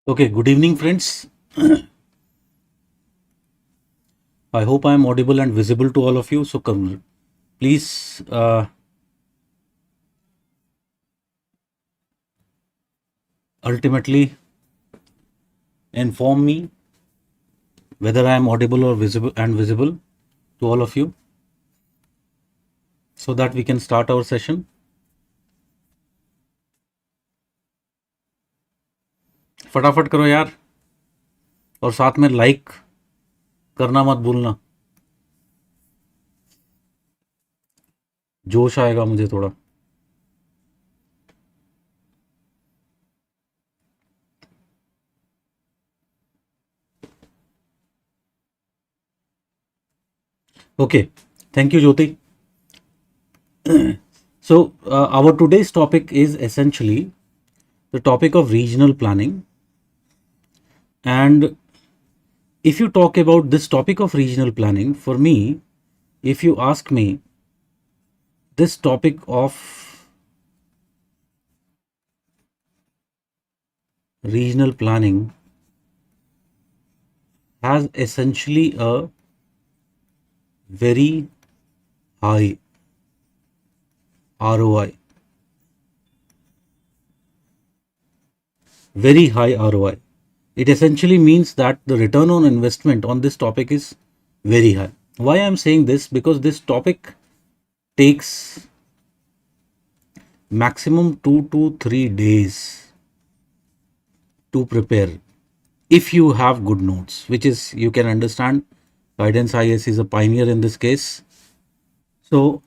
Okay, good evening, friends. I hope I am audible and visible to all of you. So, come, please ultimately inform me whether I am audible or visible to all of you so that we can start our session. फटाफट करो यार और साथ में like करना मत भूलना जोश आएगा मुझे थोड़ा Okay, thank you, Jyoti. So, our today's topic is essentially the topic of regional planning. And if you talk about this topic of regional planning, for me, if you ask me, this topic of regional planning has essentially a very high ROI. Very high ROI. It essentially means that the return on investment on this topic is very high. Why I am saying this? Because this topic takes maximum 2 to 3 days to prepare if you have good notes, which is, you can understand, Guidance IS is a pioneer in this case. So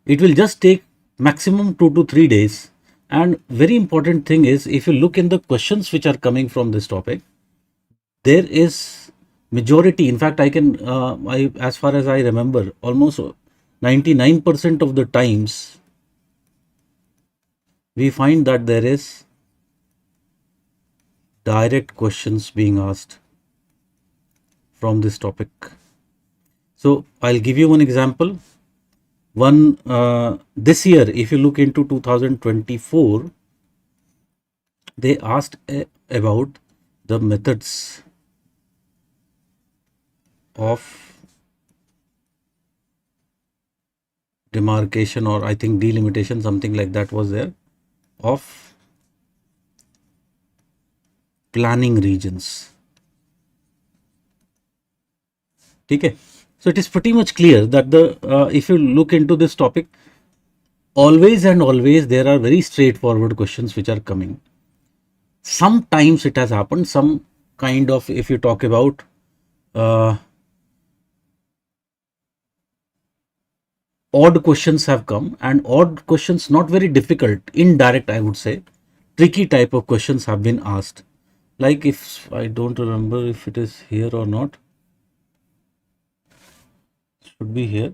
it will just take maximum 2 to 3 days. And very important thing is, if you look in the questions which are coming from this topic, there is majority. In fact, as far as I remember, almost 99% of the times we find that there is direct questions being asked from this topic. So I'll give you one example. This year, if you look into 2024, they asked about the methods of demarcation, or I think delimitation, something like that was there, of planning regions. Okay, so it is pretty much clear that if you look into this topic, always and always there are very straightforward questions which are coming. Sometimes it has happened, some kind of, if you talk about odd questions have come, and odd questions, not very difficult, indirect, I would say, tricky type of questions have been asked. Like, if I don't remember if it is here or not, should be here.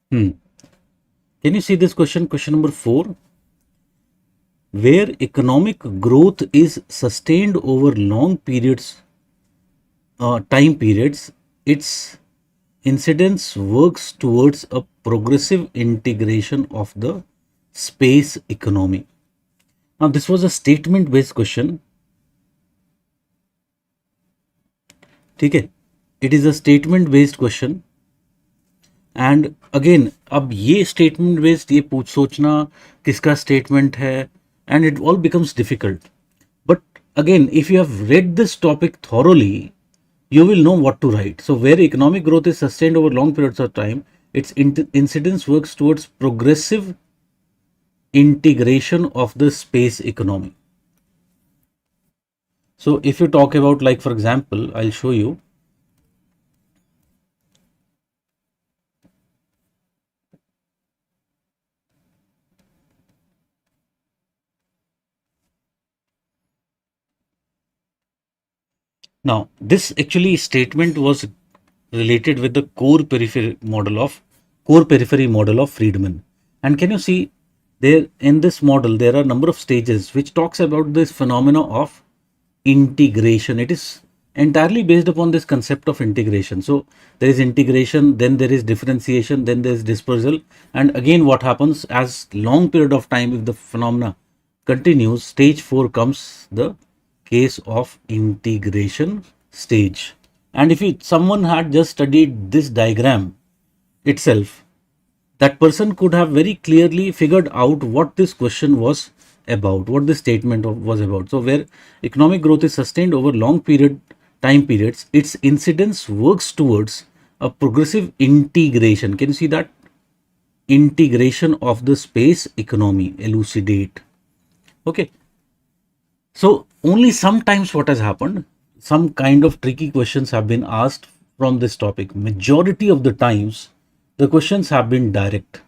Can you see this question number 4? Where economic growth is sustained over long periods, time periods, its incidence works towards a progressive integration of the space economy. Now, this was a statement based question. Okay, it is a statement based question. And again, अब ये statement based, ये सोचना किसका statement है, and it all becomes difficult. But again, if you have read this topic thoroughly, you will know what to write. So where economic growth is sustained over long periods of time, its incidence works towards progressive integration of the space economy. So if you talk about, like, for example, I'll show you. Now, this actually statement was related with the core periphery model of Friedman. And can you see there in this model, there are a number of stages which talks about this phenomena of integration. It is entirely based upon this concept of integration. So there is integration, then there is differentiation, then there is dispersal, and again what happens as long period of time, if the phenomena continues, stage 4 comes the case of integration stage. And if someone had just studied this diagram itself, that person could have very clearly figured out what this question was about, what this statement was about. So where economic growth is sustained over long time periods, its incidence works towards a progressive integration. Can you see that? Integration of the space economy, elucidate. Okay. So only sometimes what has happened, some kind of tricky questions have been asked from this topic. Majority of the times, the questions have been direct.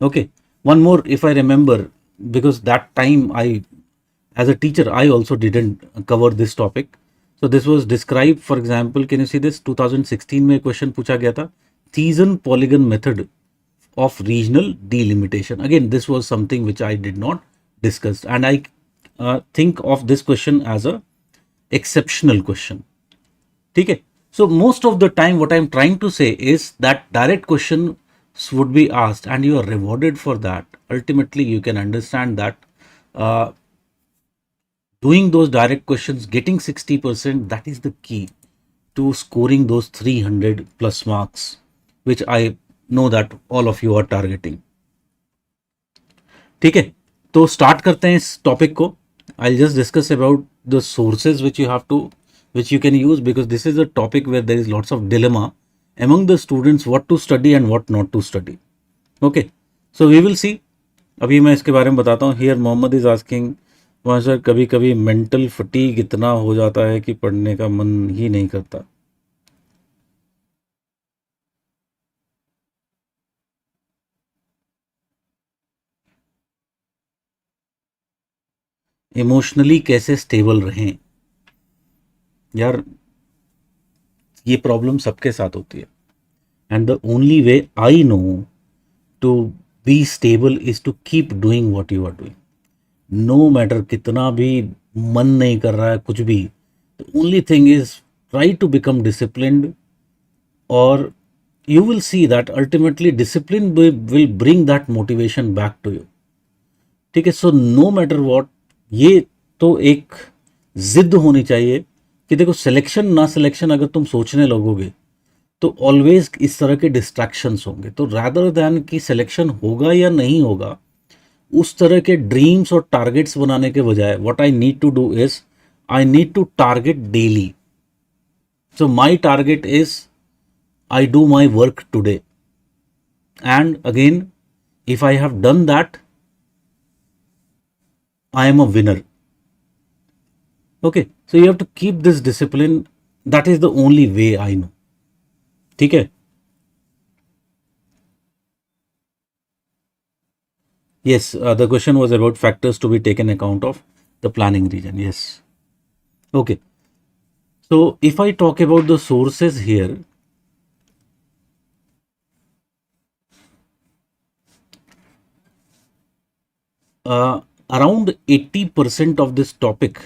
Okay. One more, if I remember, because that time as a teacher, I also didn't cover this topic. So this was described, for example, can you see this? 2016 में question पूछा गया था, Thesan polygon method of regional delimitation. Again, this was something which I did not discuss, and I think of this question as a exceptional question. Okay. So most of the time what I'm trying to say is that direct questions would be asked and you are rewarded for that. Ultimately, you can understand that uh, doing those direct questions, getting 60%, that is the key to scoring those 300 plus marks, which I know that all of you are targeting. ठीक है, तो start करते हैं इस topic को. I'll just discuss about the sources which you can use, because this is a topic where there is lots of dilemma among the students what to study and what not to study. Okay, so we will see. अभी मैं इसके बारे में बताता हूँ. Here Mohammad is asking, वहाँ sir कभी कभी मेंटल फटीग इतना हो जाता है कि पढ़ने का मन ही नहीं करता. इमोशनली कैसे स्टेबल रहें यार, ये प्रॉब्लम सबके साथ होती है. And the only way I know to be stable is to keep doing what you are doing. No matter कितना भी मन नहीं कर रहा है कुछ भी, the only thing is try to become disciplined, और you will see that ultimately discipline will bring that motivation back to you. ठीक है. सो नो मैटर वॉट, ये तो एक जिद होनी चाहिए कि देखो सिलेक्शन ना सिलेक्शन अगर तुम सोचने लगोगे तो ऑलवेज इस तरह के डिस्ट्रैक्शंस होंगे. तो रादर दैन कि सिलेक्शन होगा या नहीं होगा, उस तरह के ड्रीम्स और टारगेट्स बनाने के बजाय what I need to do is I need to target daily. So my target is I do my work today, and again if I have done that, I am a winner. Okay, so you have to keep this discipline. That is the only way I know. ठीक है. Yes, the question was about factors to be taken account of the planning region. Yes. Okay, so if I talk about the sources here, around 80% of this topic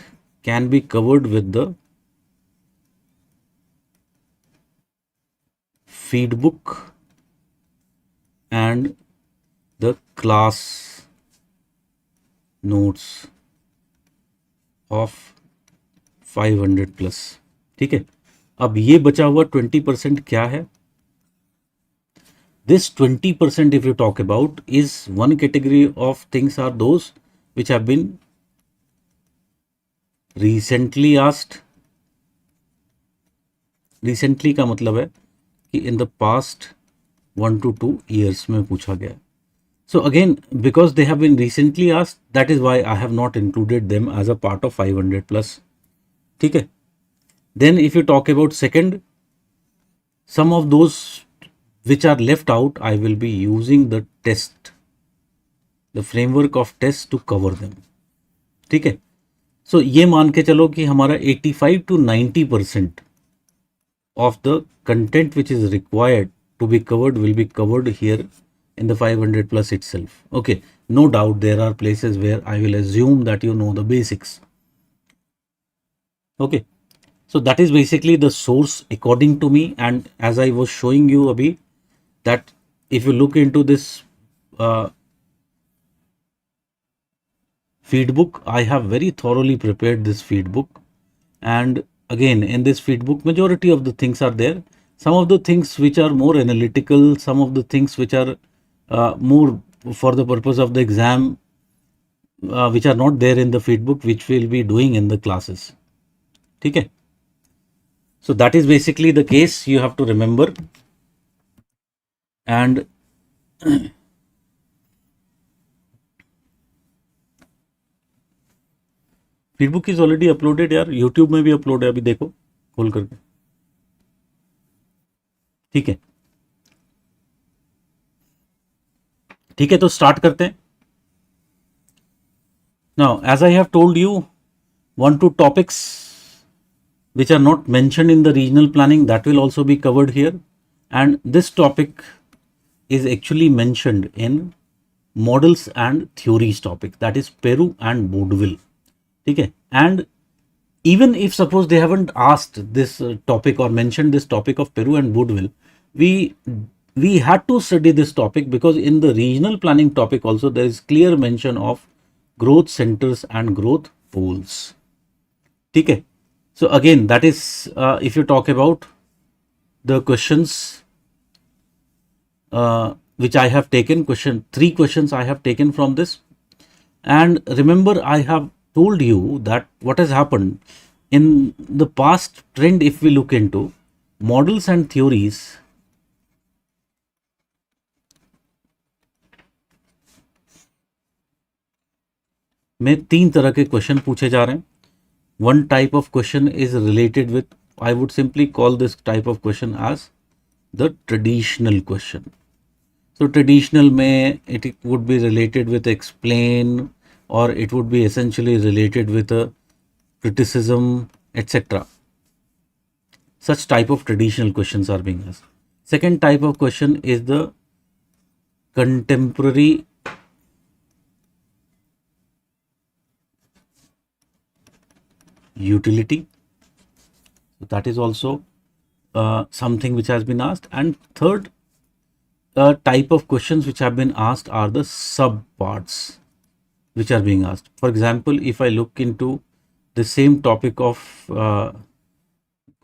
can be covered with the feedbook and the class notes of 500 plus. ठीक है. अब ये बचा हुआ 20% क्या है? This 20%, if you talk about, is one category of things are those which have been recently asked. Recently का मतलब है कि in the past 1 to 2 years में पूछा गया. So again, because they have been recently asked, that is why I have not included them as a part of 500 plus. ठीक है. Then if you talk about second, some of those which are left out, I will be using the test, the framework of test to cover them. ठीक है. So ये मान के चलो कि हमारा 85 to 90% of the content which is required to be covered will be covered here in the 500 plus itself. Okay, no doubt there are places where I will assume that you know the basics. Okay, So that is basically the source according to me. And as I was showing you, Abhi, that if you look into this uh, feed book, I have very thoroughly prepared this feed book. And again, in this feed book, majority of the things are there. Some of the things which are more analytical, some of the things which are more for the purpose of the exam, which are not there in the feed book, which we'll be doing in the classes. Okay. So that is basically the case you have to remember. And feed book is already uploaded यार, YouTube में भी upload है, अभी देखो खोल करके. ठीक है. ठीक है, तो स्टार्ट करते हैं. Now, as I have told you, 1-2 topics which are not mentioned in the regional planning, that will also be covered here. And this topic is actually mentioned in models and theories topic, that is Peru and Vaudeville. Okay. And even if suppose they haven't asked this topic or mentioned this topic of Peru and Vaudeville, we had to study this topic because in the regional planning topic also there is clear mention of growth centers and growth poles. Okay. So again, that is if you talk about the questions which I have taken, 3 questions I have taken from this. And remember, I have told you that what has happened in the past trend, if we look into models and theories, में 3 तरह के question पूछे जा रहे हैं. One type of question is related with, I would simply call this type of question as the traditional question. So traditional may it would be related with explain, or it would be essentially related with a criticism, etc. Such type of traditional questions are being asked. Second type of question is the contemporary utility. So that is also something which has been asked. And third type of questions which have been asked are the sub parts which are being asked. For example, if I look into the same topic of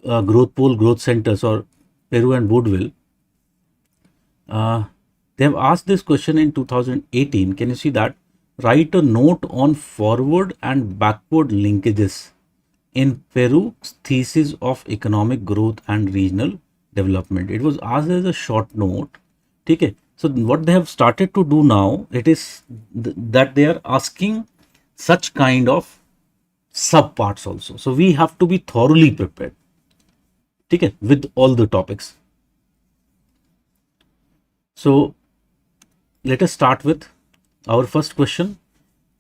growth pole, growth centers, or Peru and Vaudeville, they have asked this question in 2018. Can you see that? Write a note on forward and backward linkages in Peru's thesis of economic growth and regional development. It was asked as a short note. Okay. So what they have started to do now, it is that they are asking such kind of sub parts also. So we have to be thoroughly prepared. Okay, with all the topics. So let us start with our first question.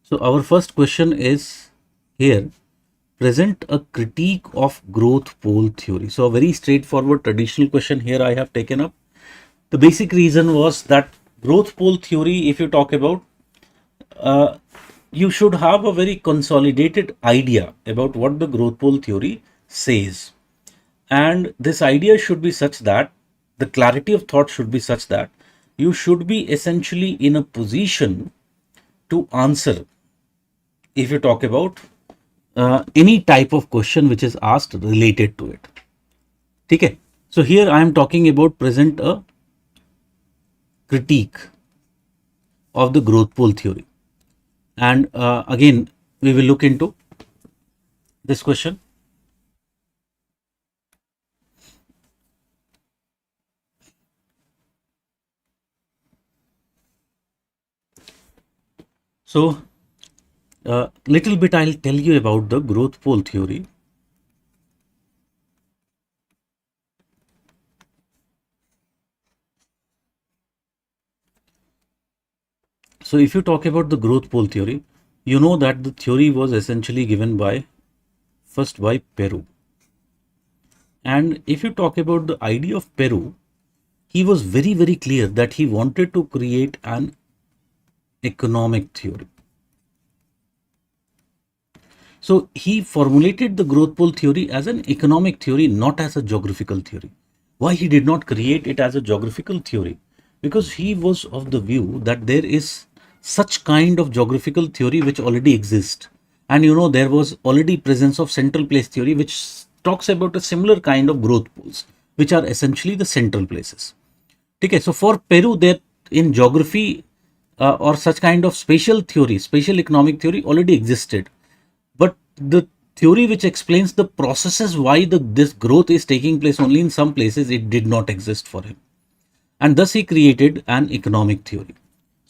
So our first question is here, present a critique of growth pole theory. So a very straightforward traditional question here I have taken up. The basic reason was that growth pole theory, if you talk about, you should have a very consolidated idea about what the growth pole theory says. And this idea should be such that the clarity of thought should be such that you should be essentially in a position to answer if you talk about any type of question which is asked related to it. Okay. So here I am talking about present a critique of the growth pole theory. And again, we will look into this question. So, little bit I'll tell you about the growth pole theory. So, if you talk about the growth pole theory, you know that the theory was essentially given by first by Peru. And if you talk about the idea of Peru, he was very, very clear that he wanted to create an economic theory. So he formulated the growth pole theory as an economic theory, not as a geographical theory. Why he did not create it as a geographical theory? Because he was of the view that there is such kind of geographical theory which already exists. And there was already presence of central place theory which talks about a similar kind of growth poles, which are essentially the central places. Okay, so for Peru, there in geography or such kind of spatial theory, spatial economic theory already existed, but the theory which explains the processes why this growth is taking place only in some places, it did not exist for him, and thus he created an economic theory.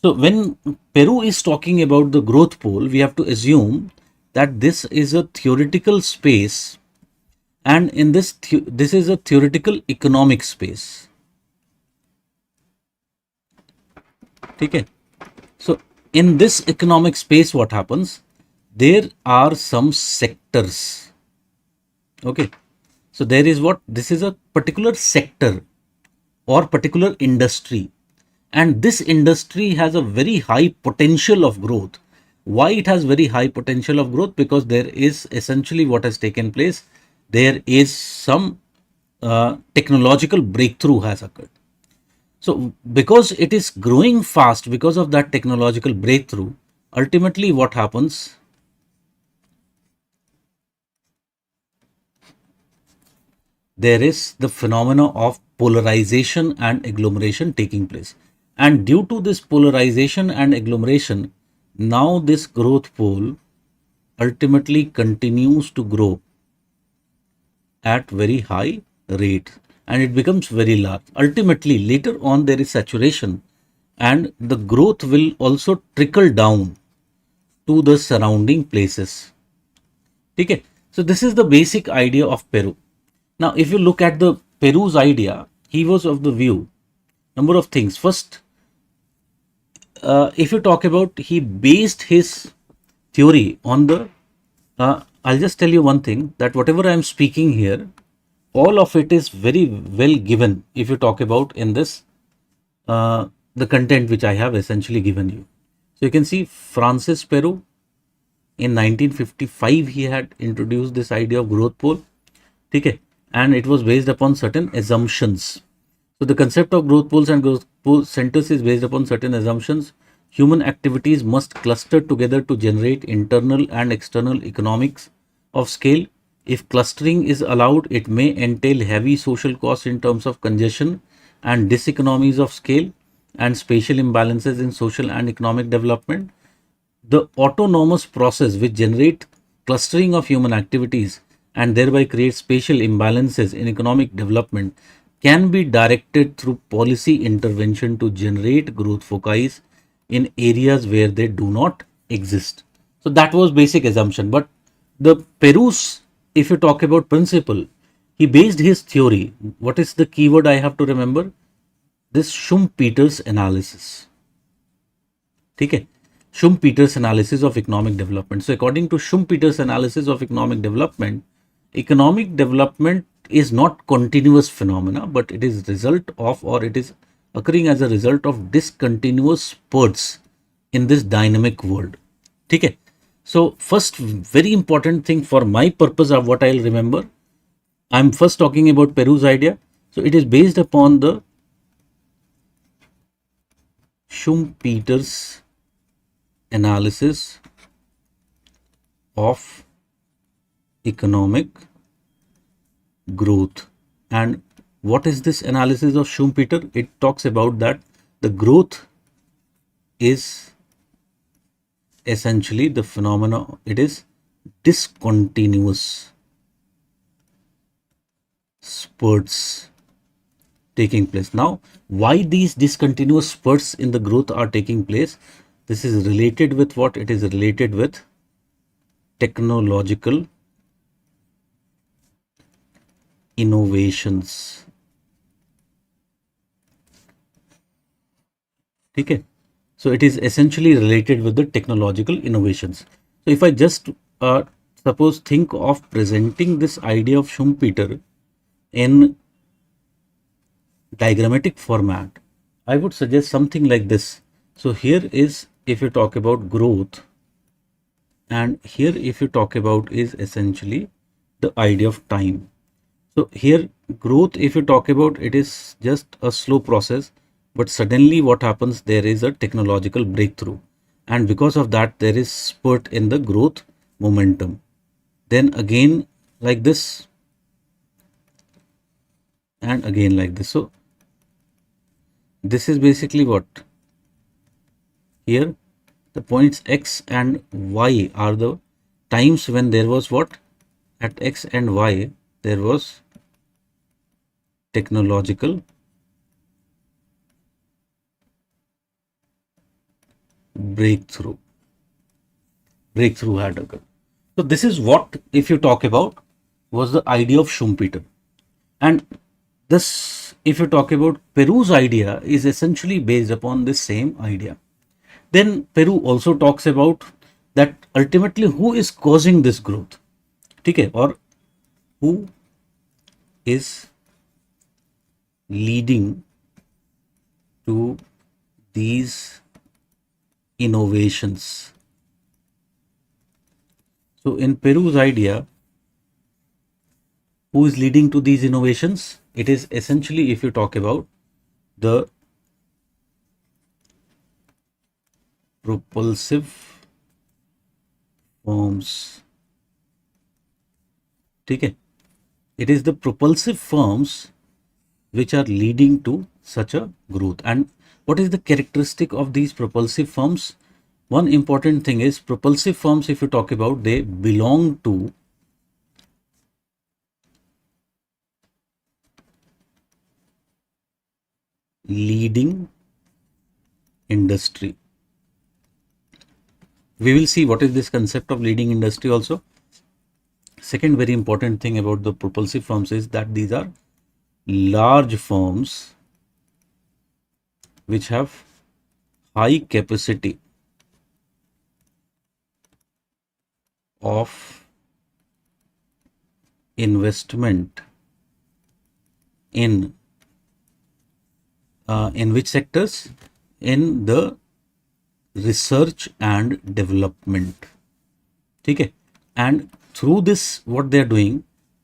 So when Peru is talking about the growth pole, we have to assume that this is a theoretical space, and in this is a theoretical economic space. Okay. So in this economic space, what happens? There are some sectors. Okay. So there is what? This is a particular sector or particular industry. And this industry has a very high potential of growth. Why it has very high potential of growth? Because there is essentially what has taken place. There is some technological breakthrough has occurred. So because it is growing fast because of that technological breakthrough, ultimately what happens? There is the phenomena of polarization and agglomeration taking place. And due to this polarization and agglomeration, now this growth pole ultimately continues to grow at very high rate, and it becomes very large. Ultimately, later on, there is saturation, and the growth will also trickle down to the surrounding places. Okay, so this is the basic idea of Peru. Now, if you look at the Peru's idea, he was of the view number of things. First, if you talk about, he based his theory on the. I'll just tell you one thing, that whatever I am speaking here, all of it is very well given. If you talk about in this, the content which I have essentially given you. So you can see Francis Peru in 1955 he had introduced this idea of growth pole. Okay, and it was based upon certain assumptions. So the concept of growth poles and growth pole centers is based upon certain assumptions. Human activities must cluster together to generate internal and external economics of scale. If clustering is allowed, it may entail heavy social costs in terms of congestion and diseconomies of scale and spatial imbalances in social and economic development. The autonomous process which generate clustering of human activities and thereby create spatial imbalances in economic development can be directed through policy intervention to generate growth foci in areas where they do not exist. So that was basic assumption. But the Peru's, if you talk about principle, he based his theory. What is the keyword I have to remember? This Schumpeter's analysis. Okay. Schumpeter's analysis of economic development. So according to Schumpeter's analysis of economic development is not continuous phenomena, but it is result of, or it is occurring as a result of discontinuous spurts in this dynamic world. Okay. So first very important thing for my purpose of what I'll remember, I'm first talking about Peru's idea. So it is based upon the Schumpeter's analysis of economic growth. And what is this analysis of Schumpeter? It talks about that the growth is essentially the phenomena, it is discontinuous spurts taking place. Now, why these discontinuous spurts in the growth are taking place? This is related with what? It is related with technological innovations. Okay. So it is essentially related with the technological innovations. So if I just suppose think of presenting this idea of Schumpeter in diagrammatic format, I would suggest something like this. So here is, if you talk about growth, And here if you talk about is essentially the idea of time. So here growth, if you talk about, it is just a slow process, but suddenly what happens, there is a technological breakthrough, and because of that there is spurt in the growth momentum. Then again like this, and again like this. So this is basically what here the points x and y are the times when there was what, at x and y there was technological breakthrough. Breakthrough had occurred. So this is what, if you talk about, was the idea of Schumpeter. And this, if you talk about Peru's idea, is essentially based upon this same idea. Then Peru also talks about that ultimately who is causing this growth, okay, or who is leading to these innovations. So in Peru's idea, who is leading to these innovations? It is essentially, if you talk about, the propulsive firms. Okay, it is the propulsive firms which are leading to such a growth. And what is the characteristic of these propulsive firms? One important thing is propulsive firms, if you talk about, they belong to leading industry. We will see what is this concept of leading industry also. Second very important thing about the propulsive firms is that these are large firms which have high capacity of investment in which sectors? In the research and development. Okay, and through this what they are doing,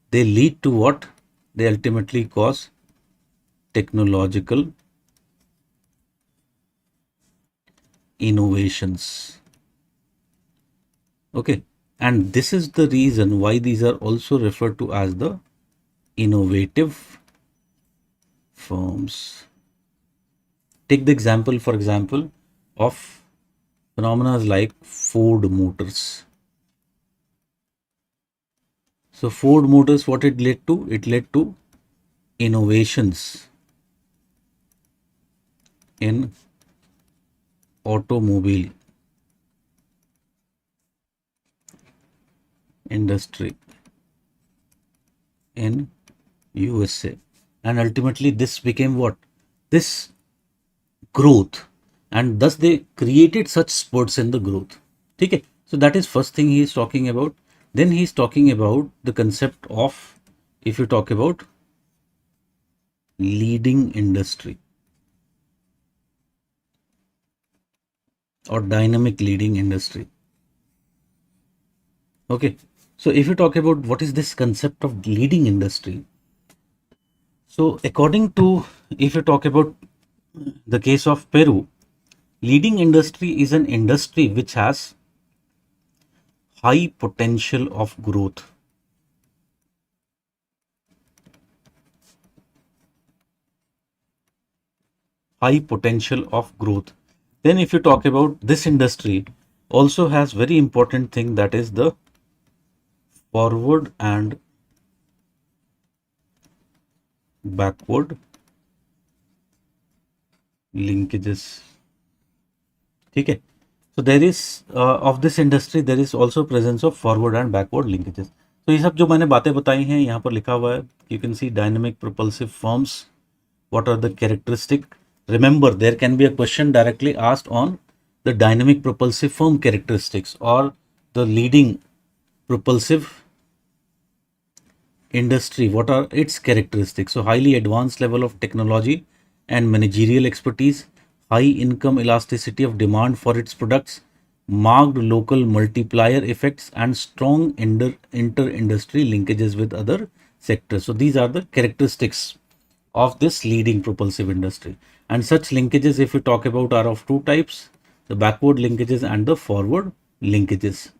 they lead to what? They ultimately cause technological innovations. Okay, and this is the reason why these are also referred to as the innovative firms. Take the example, for example, of phenomena like Ford Motors. So Ford Motors, what it led to? It led to innovations in automobile industry in USA, and ultimately this became what? This growth, and thus they created such spurts in the growth. Okay, so that is first thing he is talking about. Then he is talking about the concept of, if you talk about, leading industry or dynamic leading industry. Okay, so if you talk about what is this concept of leading industry, so according to, if you talk about the case of Peru, leading industry is an industry which has high potential of growth. High potential of growth. Then if you talk about this industry, also has very important thing, that is the forward and backward linkages. Okay, so there is of this industry there is also presence of forward and backward linkages. So ये सब जो मैंने बातें बताई हैं यहाँ पर लिखा हुआ है. You can see dynamic propulsive firms. What are the characteristic? Remember, there can be a question directly asked on the dynamic propulsive firm characteristics or the leading propulsive industry. What are its characteristics? So highly advanced level of technology and managerial expertise, high income elasticity of demand for its products, marked local multiplier effects, and strong inter-industry linkages with other sectors. So these are the characteristics of this leading propulsive industry. And such linkages, if we talk about, are of two types: the backward linkages and the forward linkages.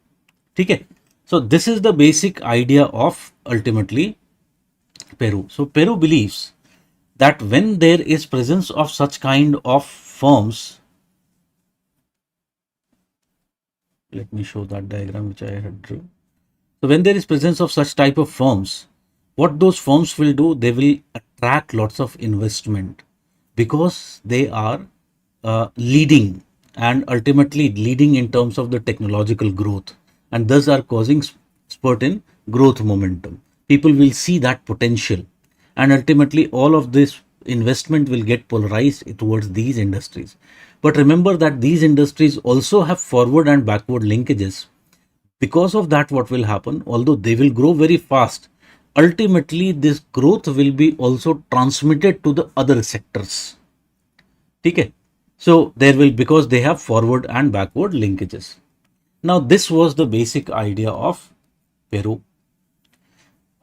Okay. So this is the basic idea of ultimately Peru. So Peru believes that when there is presence of such kind of firms, let me show that diagram which I had drew. So when there is presence of such type of firms, what those firms will do, they will attract lots of investment because they are leading, and ultimately leading in terms of the technological growth, and thus are causing spurt in growth momentum. People will see that potential, and ultimately all of this investment will get polarized towards these industries. But remember that these industries also have forward and backward linkages. Because of that, what will happen, although they will grow very fast, ultimately this growth will be also transmitted to the other sectors. Okay. So there will, because they have forward and backward linkages. Now this was the basic idea of Peru.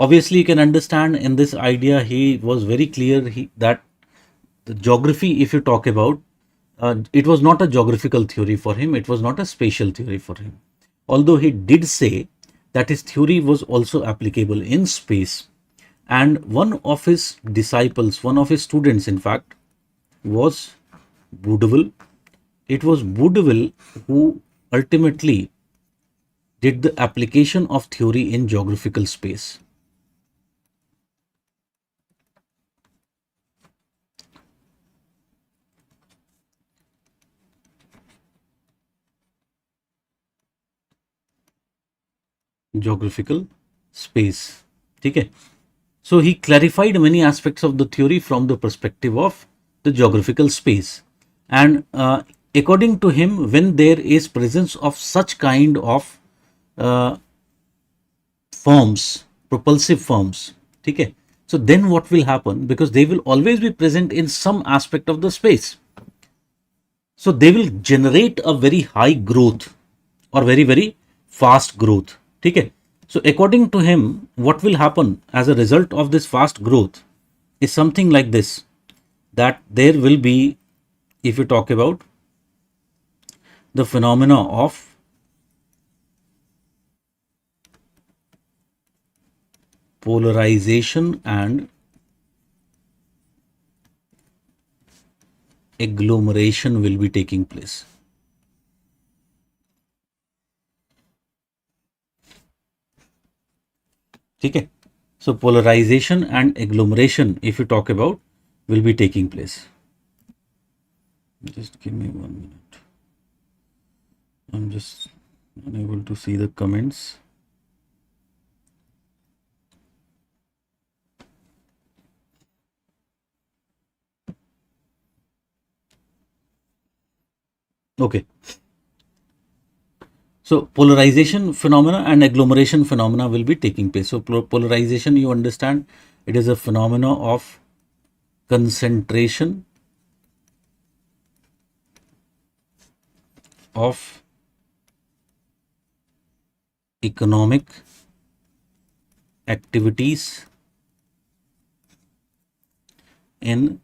Obviously you can understand in this idea he was very clear that the geography, if you talk about, it was not a geographical theory for him, it was not a spatial theory for him. Although he did say that his theory was also applicable in space. And one of his disciples, one of his students in fact, was Boudeville. It was Boudeville who ultimately did the application of theory in geographical space. Geographical space. Okay. So he clarified many aspects of the theory from the perspective of the geographical space. And according to him, when there is presence of such kind of uh, forms, propulsive forms, okay, so then what will happen? Because they will always be present in some aspect of the space. So they will generate a very high growth or very, very fast growth. Okay. So according to him, what will happen as a result of this fast growth is something like this, that there will be, if you talk about the phenomena of polarization and agglomeration will be taking place. Okay. So polarization and agglomeration, if you talk about, will be taking place. Just give me 1 minute. I'm just unable to see the comments. Okay. So polarization phenomena and agglomeration phenomena will be taking place. So polarization, you understand, it is a phenomena of concentration of economic activities in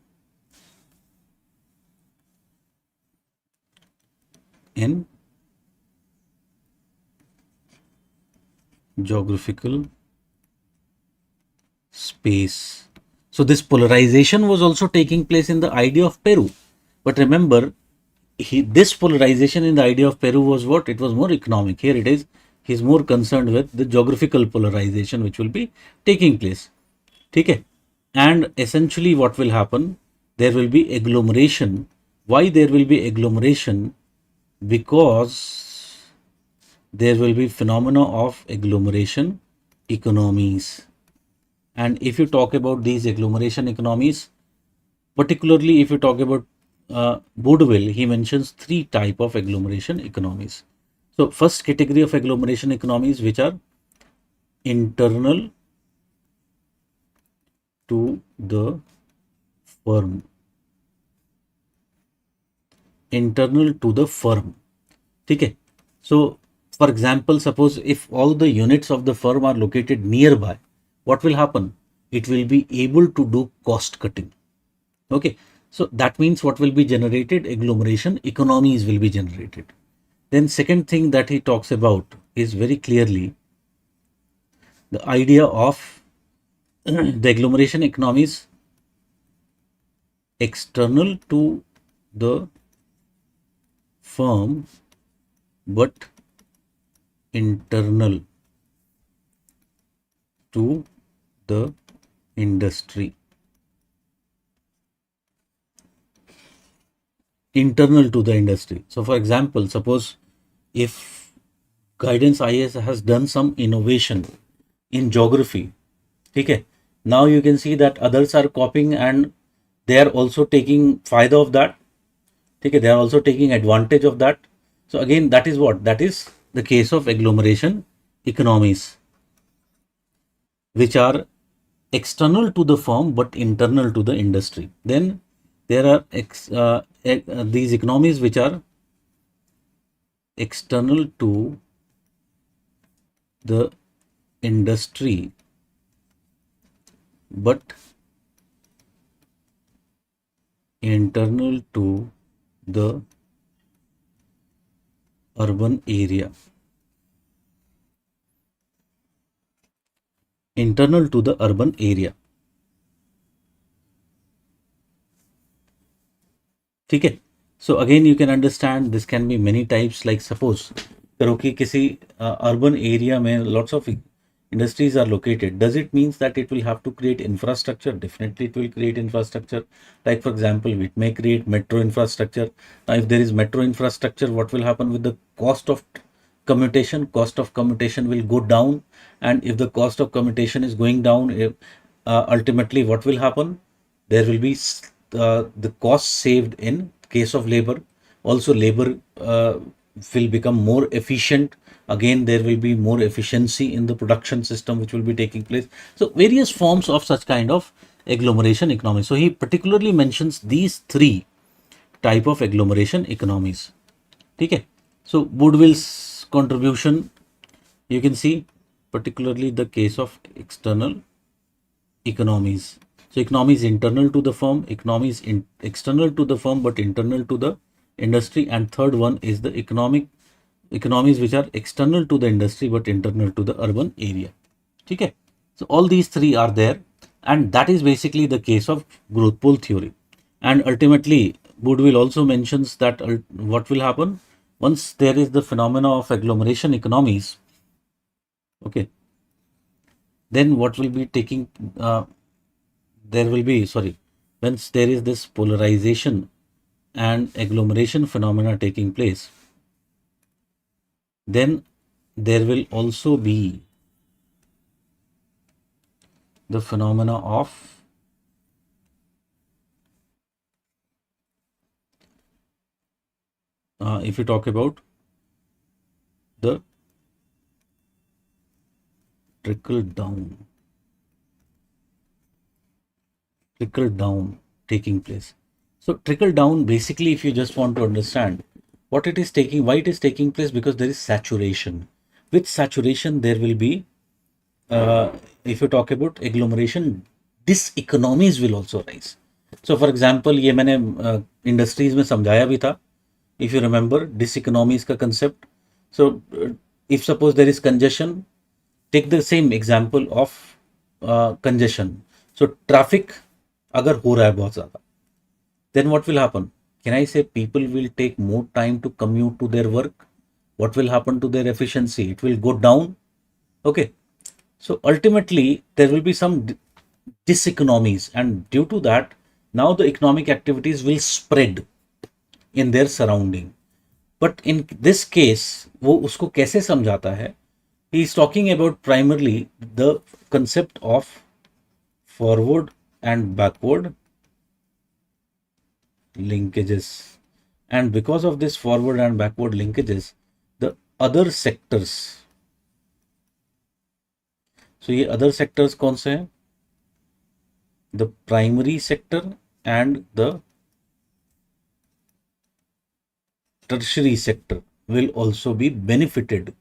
geographical space. So this polarization was also taking place in the idea of Peru. But remember, this polarization in the idea of Peru was what? It was more economic. Here it is, he's more concerned with the geographical polarization which will be taking place. Okay. And essentially what will happen? There will be agglomeration. Why there will be agglomeration? Because there will be phenomena of agglomeration economies. And if you talk about these agglomeration economies, particularly if you talk about Boudeville, he mentions three type of agglomeration economies. So first category of agglomeration economies, which are internal to the firm. Internal to the firm. Okay. So for example, suppose if all the units of the firm are located nearby, what will happen? It will be able to do cost cutting. Okay, so that means what will be generated? Agglomeration economies will be generated. Then second thing that he talks about is very clearly the idea of the agglomeration economies external to the firm but internal to the industry. Internal to the industry. So for example, suppose if guidance IAS has done some innovation in geography, okay, now you can see that others are copying and they are also taking fayda of that. Okay, they are also taking advantage of that. So again, that is what? That is the case of agglomeration economies, which are external to the firm but internal to the industry. Then there are these economies which are external to the industry but internal to the urban area. Internal to the urban area. ठीक. So again you can understand this can be many types. Like suppose करो कि किसी urban area में lots of industries are located. Does it means that it will have to create infrastructure? Definitely it will create infrastructure. Like for example, it may create metro infrastructure. Now if there is metro infrastructure, what will happen with the cost of commutation? Cost of commutation will go down, and if the cost of commutation is going down, ultimately what will happen? There will be the cost saved in case of labor. Also labor will become more efficient. Again, there will be more efficiency in the production system which will be taking place. So various forms of such kind of agglomeration economies. So he particularly mentions these three type of agglomeration economies. Okay. So Woodville's contribution, you can see particularly the case of external economies. So economy is internal to the firm, economy is external to the firm but internal to the industry, and third one is the economies which are external to the industry but internal to the urban area. Okay. So all these three are there, and that is basically the case of growth pull theory. And ultimately, Woodville also mentions that what will happen once there is the phenomena of agglomeration economies. Okay, then what will be taking? There will be, sorry, once there is this polarization and agglomeration phenomena taking place, then there will also be the phenomena of if you talk about the trickle down taking place. So trickle down, basically, if you just want to understand what it is taking, why it is taking place, because there is saturation. With saturation, there will be, if you talk about agglomeration, diseconomies will also rise. So for example, ये मैंने industries में समझाया भी था. If you remember diseconomies का concept. So if suppose there is congestion, take the same example of congestion. So traffic अगर हो रहा है बहुत ज़्यादा, then what will happen? Can I say people will take more time to commute to their work? What will happen to their efficiency? It will go down. Okay. So ultimately, there will be some diseconomies, and due to that, now the economic activities will spread in their surrounding. But in this case, वो उसको कैसे समझाता है? He is talking about primarily the concept of forward and backward linkages. And because of this forward and backward linkages, the other sectors, so ये other sectors कौन से हैं? The primary sector and the tertiary sector. will also be benefited.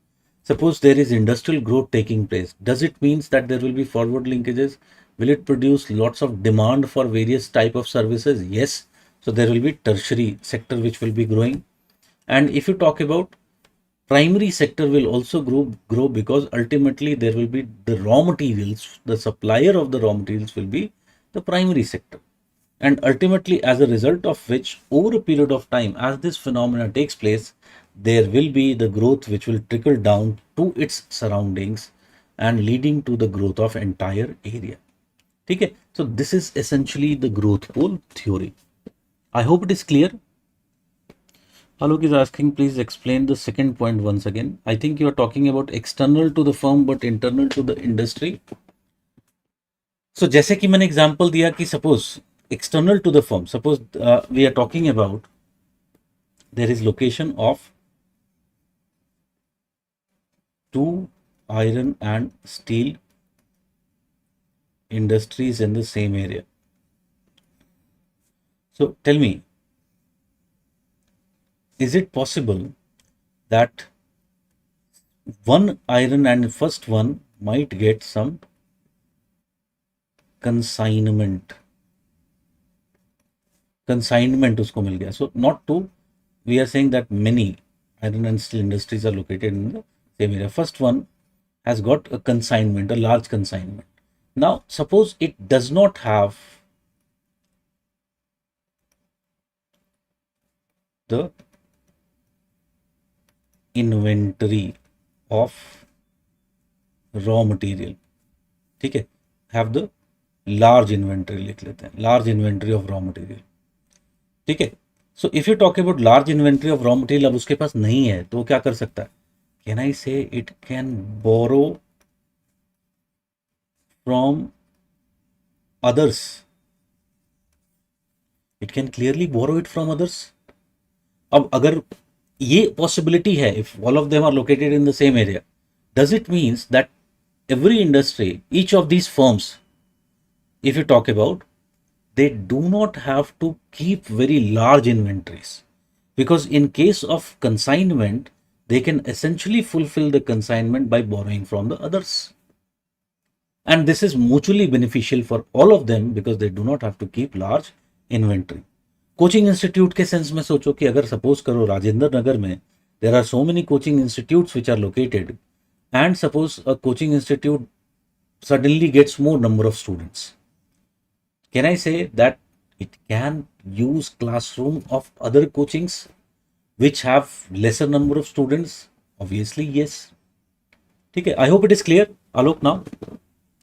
Suppose there is industrial growth taking place. Does it means that there will be forward linkages? Will it produce lots of demand for various type of services? Yes. So there will be tertiary sector which will be growing. And if you talk about primary sector will also grow because ultimately there will be the raw materials, the supplier of the raw materials will be the primary sector, and ultimately as a result of which over a period of time as this phenomena takes place there will be the growth which will trickle down to its surroundings and leading to the growth of entire area. Okay, so this is essentially the growth pole theory. I hope it is clear. Alok is asking, please explain the second point once again. I think you are talking about external to the firm but internal to the industry. So जैसे कि मैंने example दिया कि suppose external to the firm, suppose we are talking about there is location of two iron and steel industries in the same area. So tell me, is it possible that one iron and first one might get some consignment उसको मिल गया. So not to, we are saying that many iron and steel industries are located in the same area. First one has got a consignment, a large consignment. Now suppose it does not have the inventory of raw material. ठीक है, have the large inventory लिख लेते हैं, large inventory of raw material. ठीक है, so if you talk about large inventory of raw material, अब उसके पास नहीं है तो वो क्या कर सकता है? Can I say it can borrow from others? It can clearly borrow it from others. अब अगर ये possibility है, if all of them are located in the same area, does it means that every industry, each of these firms, if you talk about, they do not have to keep very large inventories, because in case of consignment they can essentially fulfill the consignment by borrowing from the others, and this is mutually beneficial for all of them because they do not have to keep large inventory. Coaching institute के sense में सोचो कि अगर suppose करो राजेंद्र नगर में there are so many coaching institutes which are located, and suppose a coaching institute suddenly gets more number of students, can I say that it can use classroom of other coachings which have lesser number of students? Obviously yes. ठीक है, I hope it is clear, Alok, now.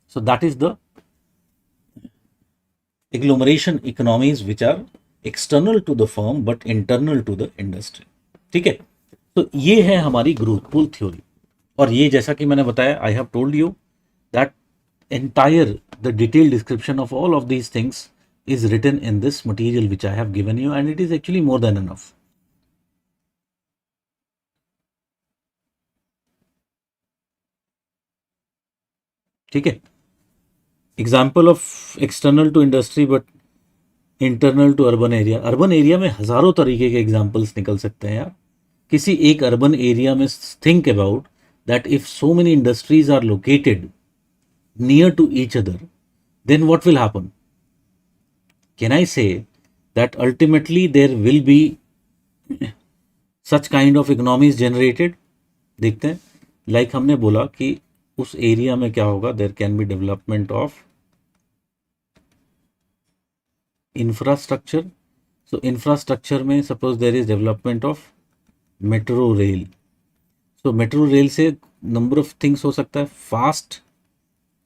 So that is the agglomeration economies which are external to the firm but internal to the industry. ठीक है, तो ये है हमारी growth pole theory. और ये जैसा कि मैंने बताया, I have told you that entire the detailed description of all of these things is written in this material which I have given you, and it is actually more than enough. ठीक है, example of external to industry but internal to urban area. Urban area में हजारों तरीके के examples निकल सकते हैं यार. किसी एक अर्बन एरिया में think about that if so many industries are located near to each other, then what will happen? Can I say that ultimately there will be such kind of economies generated? देखते हैं, like हमने बोला कि उस area में क्या होगा, there can be development of infrastructure. So infrastructure में suppose there is development of metro rail. So metro rail से number of things हो सकता है. Fast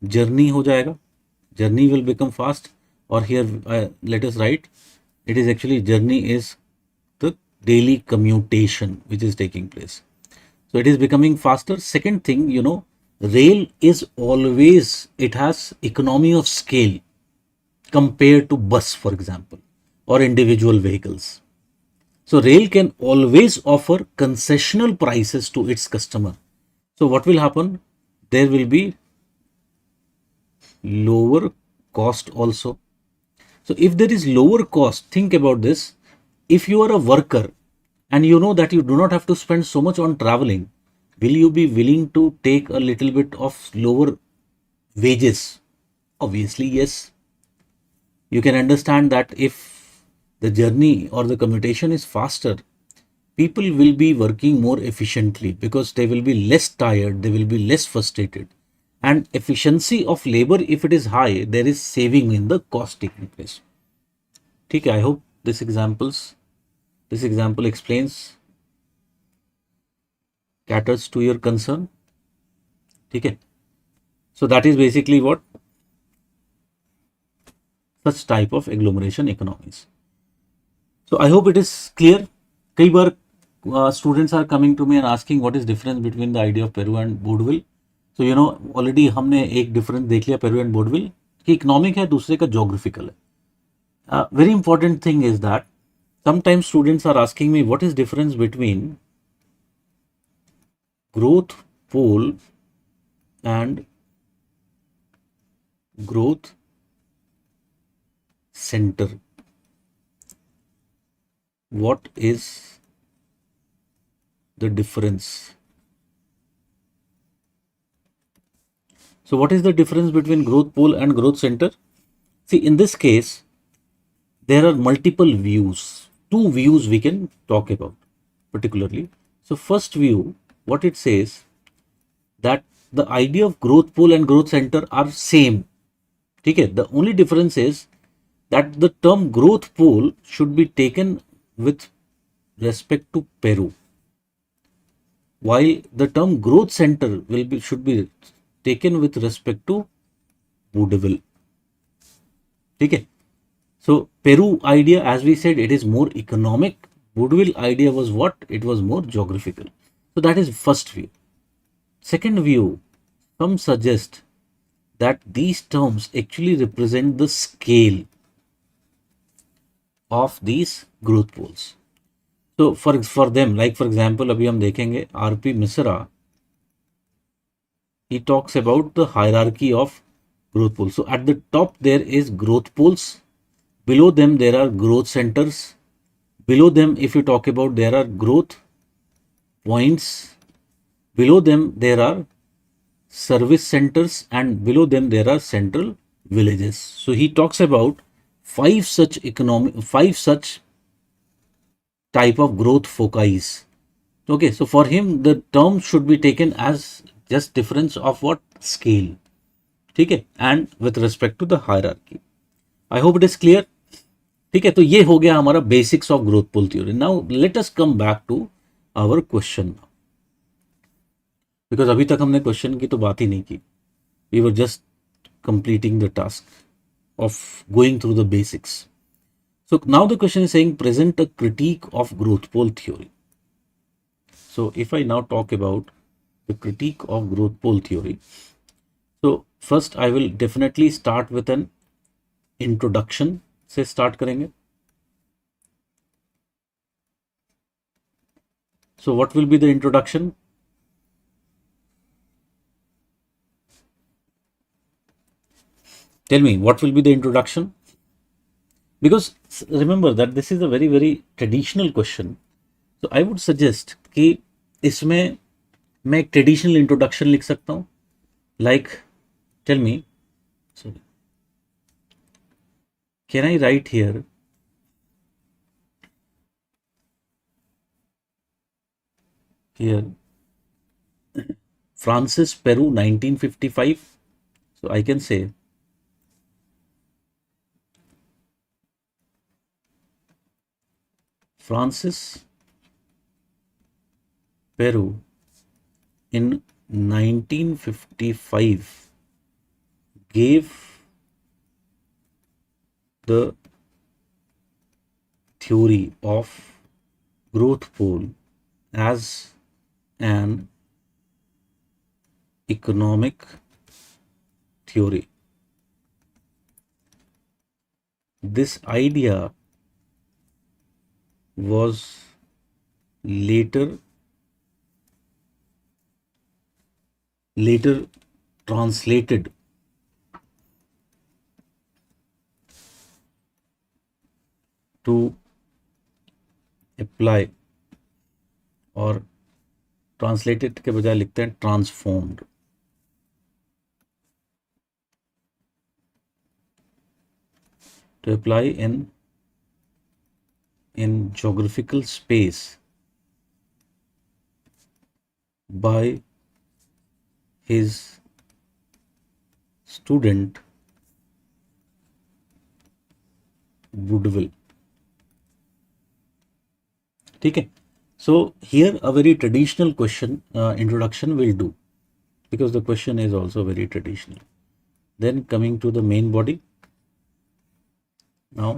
journey हो जाएगा, journey will become fast, or here let us write, it is actually journey is the daily commutation which is taking place, so it is becoming faster. Second thing, you know, rail is always, it has economy of scale compared to bus, for example, or individual vehicles. So rail can always offer concessional prices to its customer. So what will happen? There will be lower cost also. So if there is lower cost, think about this. If you are a worker and you know that you do not have to spend so much on traveling, will you be willing to take a little bit of lower wages? Obviously, yes. You can understand that if the journey or the commutation is faster, people will be working more efficiently because they will be less tired, they will be less frustrated. And efficiency of labor, if it is high, there is saving in the cost taking place. Okay, I hope this example explains, caters to your concern. Okay. So that is basically what such type of agglomeration economies. So I hope it is clear. कई बार students are coming to me and asking what is difference between the idea of Peru and Vaudeville. So you know already हमने एक difference देख लिया Peru and Vaudeville कि economic है, दूसरे का geographical है. Very important thing is that sometimes students are asking me what is difference between growth pole and growth center. What is the difference? So what is the difference between growth pole and growth center? See, in this case, there are multiple views. Two views we can talk about particularly. So first view, what it says, that the idea of growth pole and growth center are same. Okay, the only difference is that the term growth pole should be taken with respect to Peru, while the term growth center should be taken with respect to Woodville. Okay. So Peru idea, as we said, it is more economic. Woodville idea was what? It was more geographical. So that is first view. Second view, some suggest that these terms actually represent the scale of these growth poles. So for them, like for example, अभी हम देखेंगे R.P. Misra, he talks about the hierarchy of growth poles. So at the top there is growth poles. Below them there are growth centers. Below them, if you talk about, there are growth points. Below them there are service centers, and below them there are central villages. So he talks about five such type of growth foci. Okay, so for him the term should be taken as just difference of what? Scale. Okay, and with respect to the hierarchy. I hope it is clear. ठीक है, तो ये हो गया हमारा basics of growth pole theory. Now let us come back to our question, because अभी तक हमने क्वेश्चन की तो बात ही नहीं की. We were just completing the task of going through the basics. So now the question is saying present a critique of growth pole theory. So if I now talk about the critique of growth pole theory, so first I will definitely start with an introduction से start करेंगे. So what will be the introduction? Tell me, what will be the introduction? Because remember that this is a very very traditional question. So I would suggest कि इसमें मैं एक traditional introduction लिख सकता हूँ. Like tell me, sorry, can I write here Francis Peru 1955. So I can say Francis Peru in 1955 gave the theory of growth pole as an economic theory. This idea was later translated to apply और translated के बजाय लिखते हैं transformed. To apply in geographical space by his student Woodville। ठीक है, so here a very traditional question introduction will do, because the question is also very traditional. Then coming to the main body. Now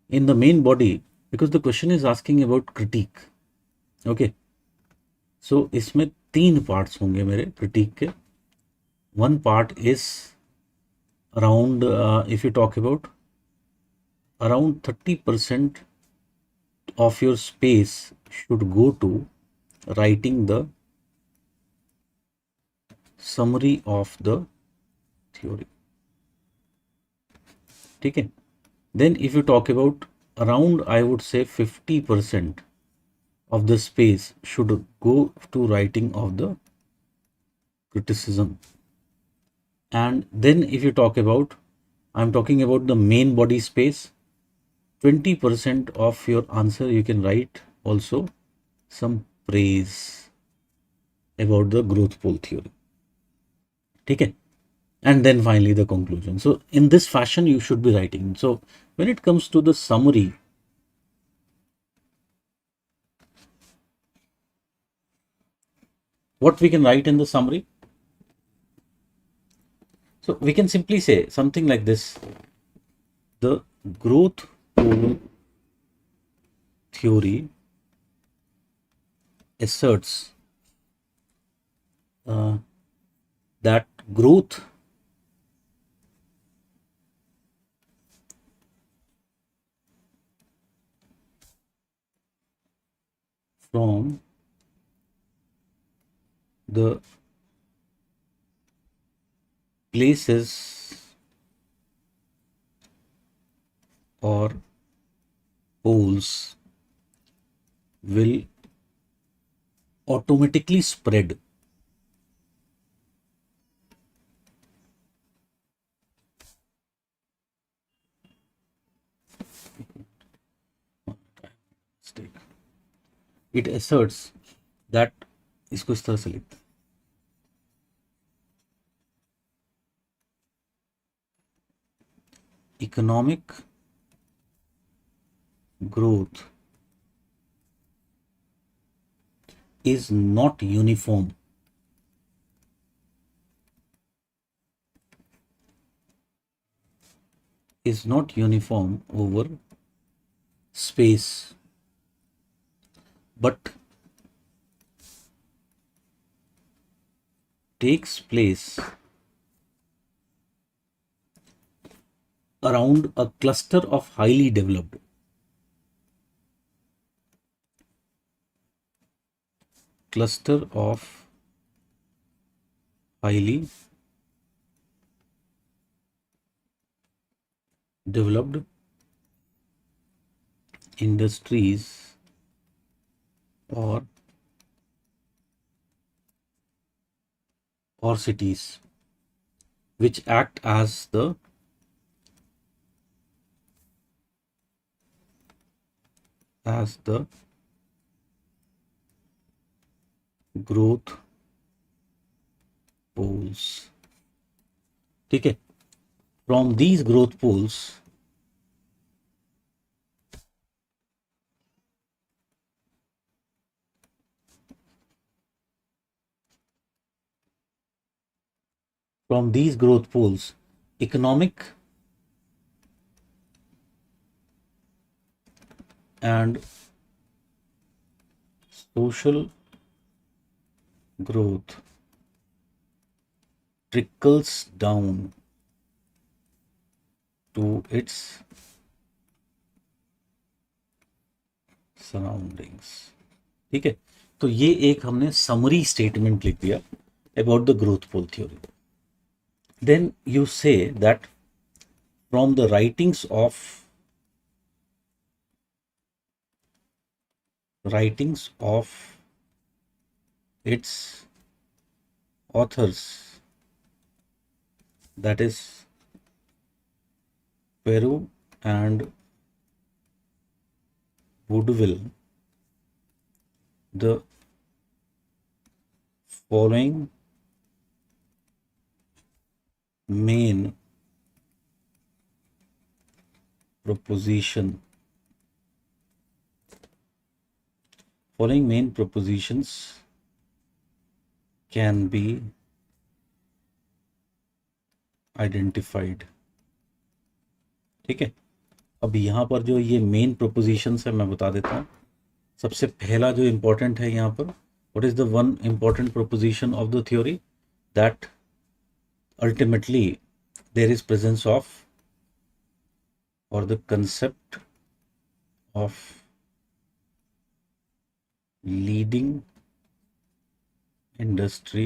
in the main body, because the question is asking about critique, okay, so इसमें 3 parts होंगे मेरे critique के। One part is around if you talk about around 30% of your space should go to writing the summary of the theory। ठीक है, then if you talk about around, I would say 50% of the space should go to writing of the criticism। And then if you talk about, I'm talking about the main body space, 20% of your answer you can write also some praise about the growth pole theory। ठीक है, and then finally the conclusion। So in this fashion you should be writing। So when it comes to the summary, what we can write in the summary? So we can simply say something like this: the growth pole theory asserts that growth from the places or poles will automatically spread it asserts that, इसको इस तरह से लिखते हैं, economic growth is not uniform, over space, but takes place around a cluster of highly developed industries or cities, which act as the growth poles। ठीक है, from these growth poles economic and social growth trickles down to its surroundings। ठीक है, तो ये एक हमने summary statement लिख दिया about the growth pole theory। Then you say that from the writings of its authors, that is Peru and Woodville, the following main proposition following main propositions can be identified. ठीक है, अब यहाँ पर जो ये main propositions है मैं बता देता हूँ. सबसे पहला जो इंपॉर्टेंट है यहाँ पर, what is the one important proposition of the theory, that ultimately there is presence of or the concept of leading industry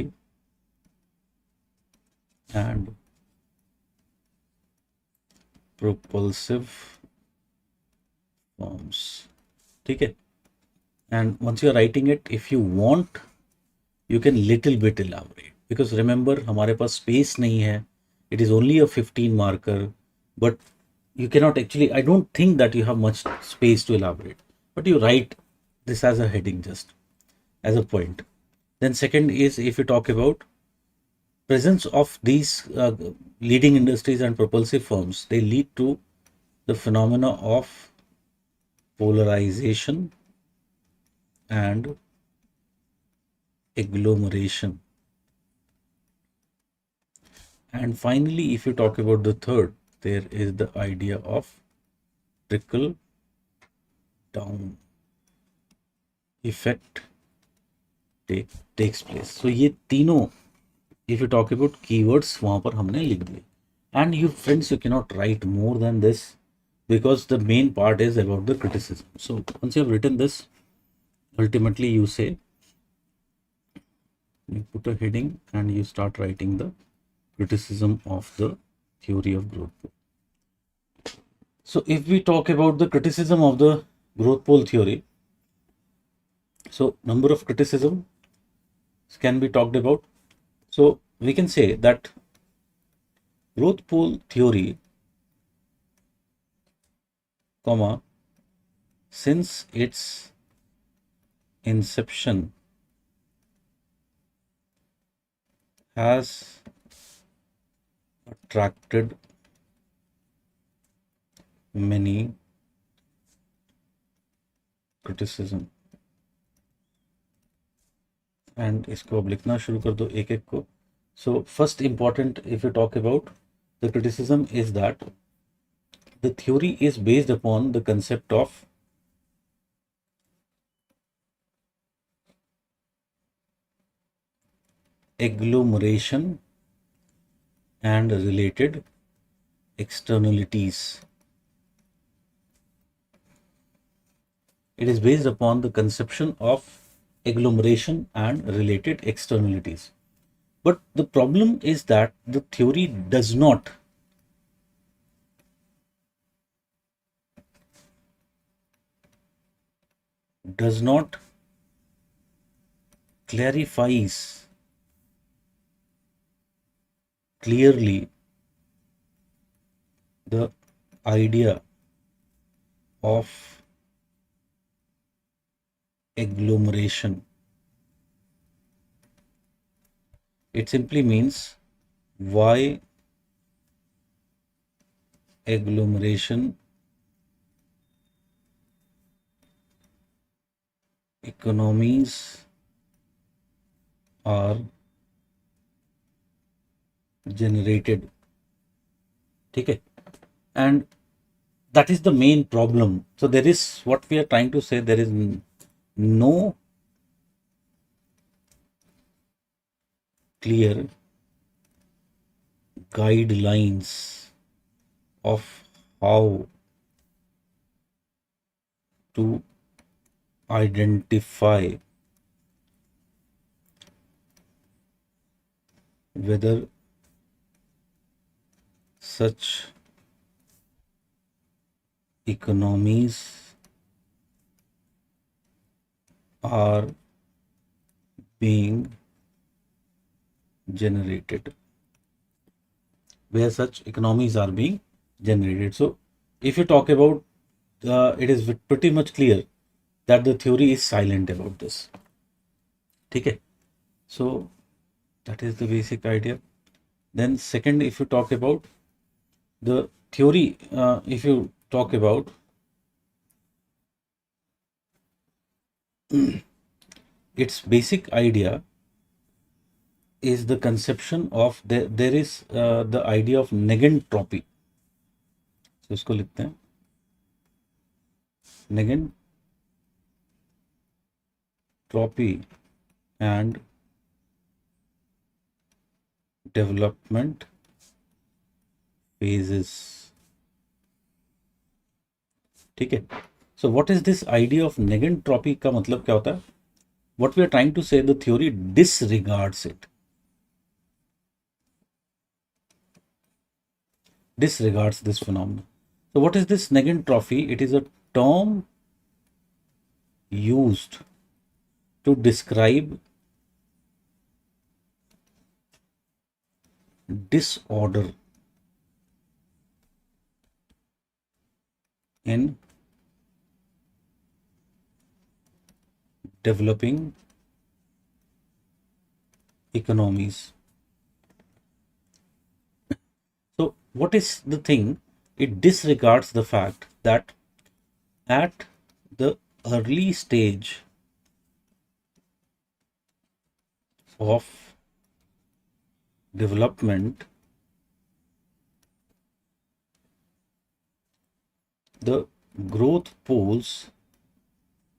and propulsive forms. ठीक है, and once you are writing it, if you want you can little bit elaborate, because remember हमारे पास space नहीं है, it is only a 15 marker, but you cannot actually, I don't think that you have much space to elaborate, but you write this as a heading, just as a point. Then second is, if you talk about presence of these leading industries and propulsive firms, they lead to the phenomena of polarization and agglomeration. And finally, if you talk about the third, there is the idea of trickle down effect takes place. So ये तीनों, if you talk about keywords, वहां पर हमने लिख दिए. And you friends, you cannot write more than this, because the main part is about the criticism. So once you have written this, ultimately you say, you put a heading and you start writing the criticism of the theory of growth. So if we talk about the criticism of the growth pole theory, so number of criticism can be talked about. So we can say that growth pole theory, comma, since its inception has attracted many criticism. And इसको अब लिखना शुरू कर दो एक एक को. So first important, if you talk about the criticism, is that the theory is based upon the concept of agglomeration and related externalities. It is based upon the conception of agglomeration and related externalities. But the problem is that the theory does not clarifies clearly the idea of agglomeration. It simply means why agglomeration, economies are generated. ठीक है, and that is the main problem. So there is, what we are trying to say, there is no clear guidelines of how to identify whether such economies are being generated, where such economies are being generated. So if you talk about, it is pretty much clear that the theory is silent about this. Okay, so that is the basic idea. Then second, if you talk about the theory, if you talk about its basic idea is the conception of there is the idea of negentropy. So इसको लिखते हैं negentropy and development phases. ठीक है. So what is this idea of negentropy का मतलब क्या होता है? What we are trying to say, the theory disregards it. Disregards this phenomenon. So what is this negentropy? It is a term used to describe disorder in developing economies. So what is the thing? It disregards the fact that at the early stage of development, the growth poles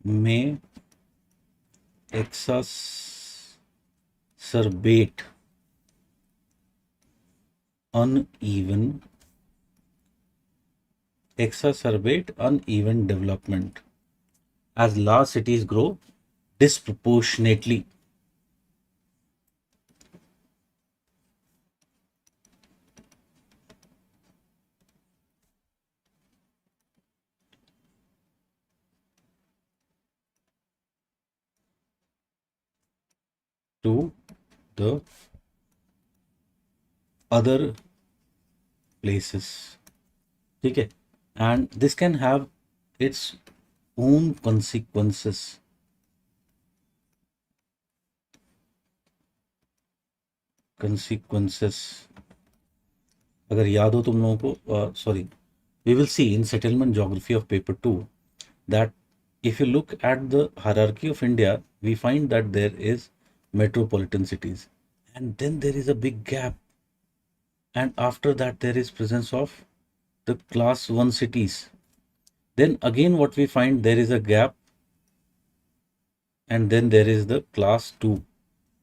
may exacerbate uneven development as large cities grow disproportionately. To the other places. Okay, and this can have its own consequences. अगर याद हो तुम लोगों को, sorry, we will see in settlement geography of paper 2 that if you look at the hierarchy of India, we find that there is metropolitan cities, and then there is a big gap, and after that there is presence of the class 1 cities. Then again what we find, there is a gap, and then there is the class 2.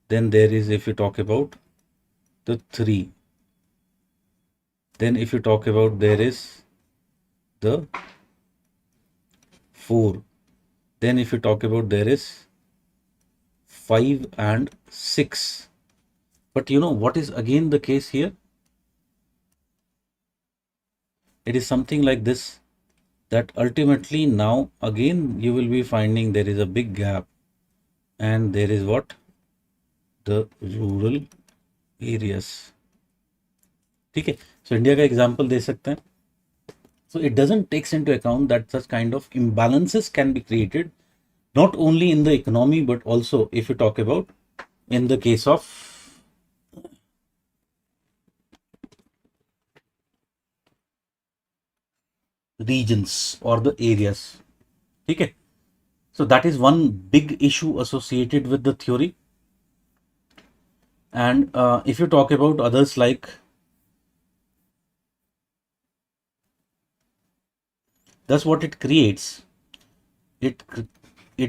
Then there is, if you talk about the 3, then if you talk about, there is the 4. Then if you talk about, there is 5 and 6. But you know what is again the case here? It is something like this, that ultimately now again you will be finding there is a big gap, and there is what? The rural areas. ठीक है. So India का example दे सकते हैं. So it doesn't takes into account that such kind of imbalances can be created not only in the economy but also if you talk about in the case of regions or the areas. Okay, so that is one big issue associated with the theory. And if you talk about others, like that's what it creates. It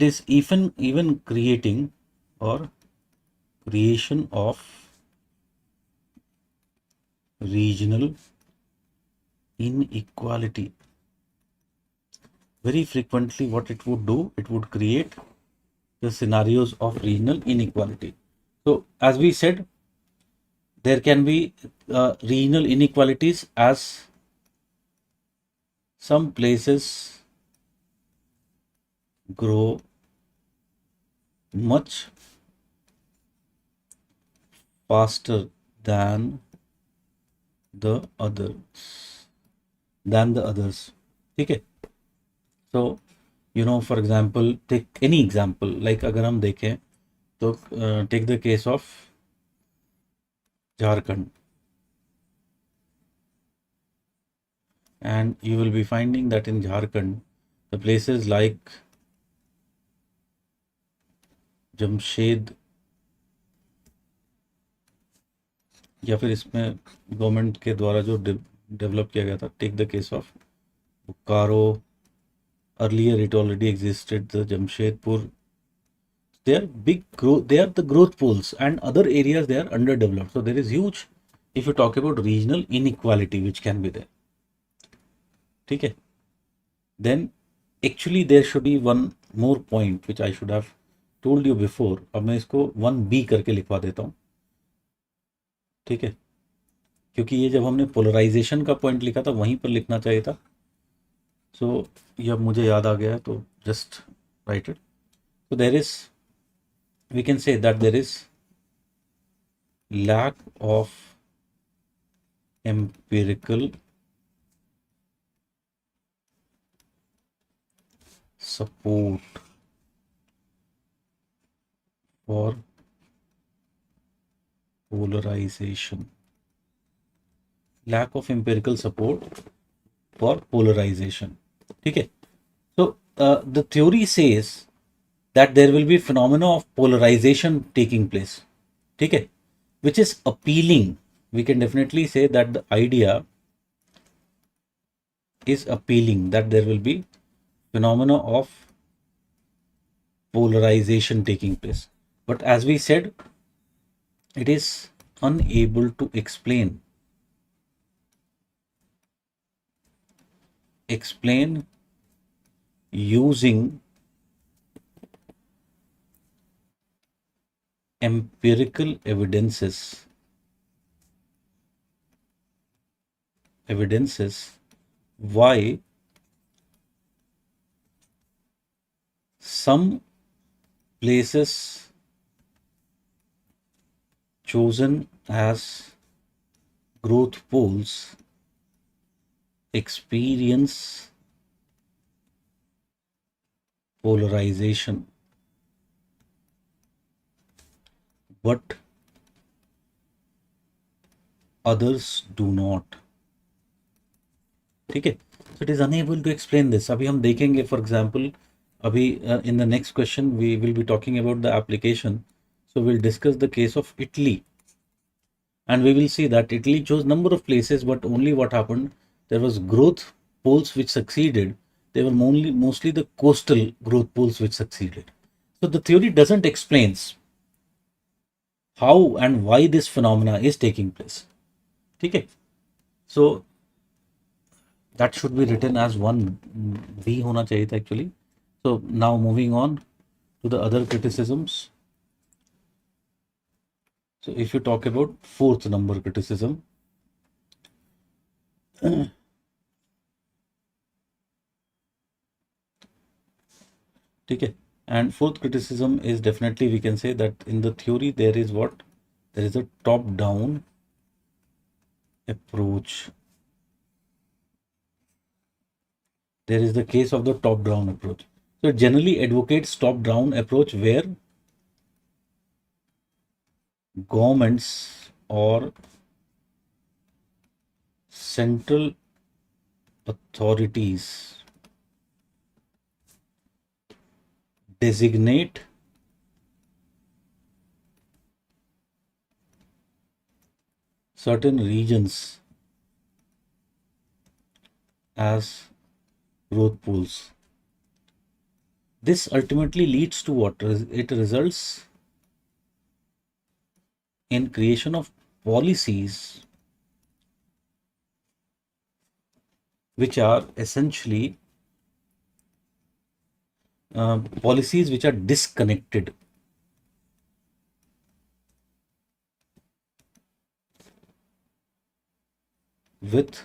is even creating or creation of regional inequality. Very frequently what it would do, it would create the scenarios of regional inequality. So as we said, there can be regional inequalities as some places grow much faster than the others ठीक है. So for example, take any example, like अगर हम देखें तो take the case of Jharkhand, and you will be finding that in Jharkhand the places like Jamshed, या फिर इसमें government के द्वारा जो डेवलप किया गया था, take the case of Bokaro, earlier it already existed, the Jamshedpur, they are big growth, they are the growth pools, and other areas they are underdeveloped. So there is huge, if you talk about regional inequality which can be there. ठीक है. Then actually there should be one more point which I should have told you before. अब मैं इसको 1B करके लिखवा देता हूँ. ठीक है, क्योंकि ये जब हमने पोलराइजेशन का पॉइंट लिखा था वहीं पर लिखना चाहिए था. सो ये अब मुझे याद आ गया, तो just right it. So there is, we can say that there is lack of empirical support for polarization. Lack of empirical support for polarization. Okay. So the theory says that there will be phenomena of polarization taking place. Okay. Which is appealing. We can definitely say that the idea is appealing, that there will be phenomena of polarization taking place. But as we said, it is unable to explain using empirical evidences why some places chosen as growth poles experience polarization, but others do not. ठीक है. So it is unable to explain this. अभी हम देखेंगे, for example, अभी in the next question we will be talking about the application. So we'll discuss the case of Italy, and we will see that Italy chose number of places, but only what happened, there was growth poles which succeeded. They were mostly the coastal growth poles which succeeded. So the theory doesn't explains how and why this phenomena is taking place. Okay. So that should be written as 1B होना चाहिए था actually. So now moving on to the other criticisms. So if you talk about 4th number criticism, okay, and 4th criticism is definitely, we can say that in the theory there is what? There is a top-down approach. There is the case of the top-down approach. So it generally advocates top-down approach where governments or central authorities designate certain regions as growth pools. This ultimately leads to what? It results in creation of policies which are essentially policies which are disconnected with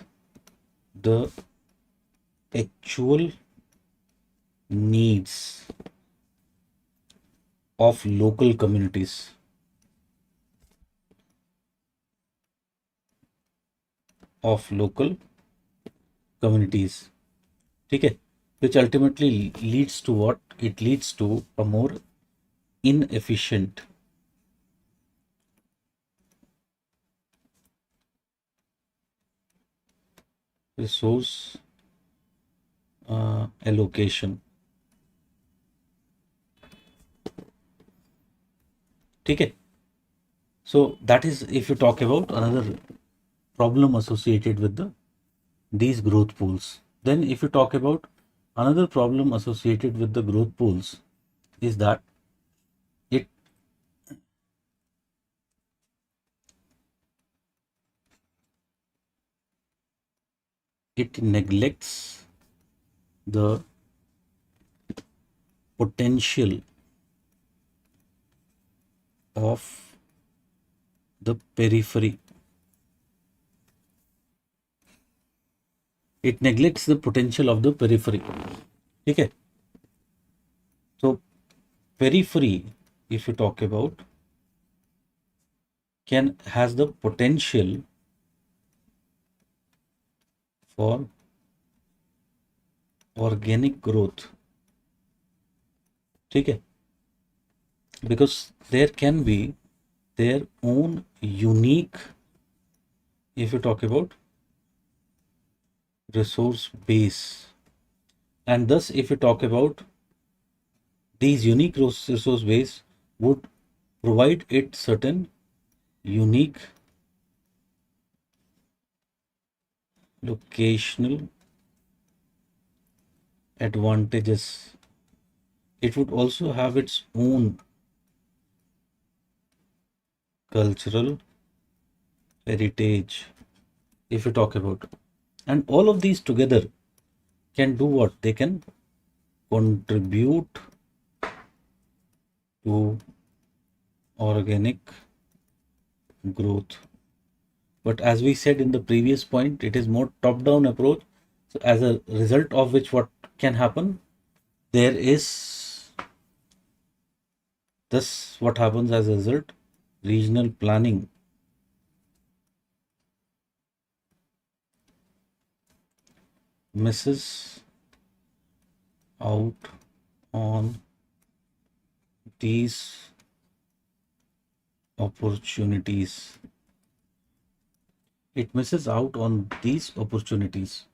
the actual needs of local communities. of local communities. ठीक है, which ultimately leads to what? It leads to a more inefficient resource allocation. ठीक है, so that is if you talk about another problem associated with these growth pools. Then if you talk about another problem associated with the growth pools is that it it neglects the potential of the periphery. It neglects the potential of the periphery. ठीक है, so periphery, if you talk about, has the potential for organic growth. ठीक है, because there can be their own unique, if you talk about, resource base, and thus if you talk about these unique resource base would provide it certain unique locational advantages. It would also have its own cultural heritage, if you talk about, and all of these together can do what? They can contribute to organic growth. But as we said in the previous point, it is more top-down approach. So as a result of which, what can happen? There is this, what happens as a result? Regional planning misses out on these opportunities. It misses out on these opportunities.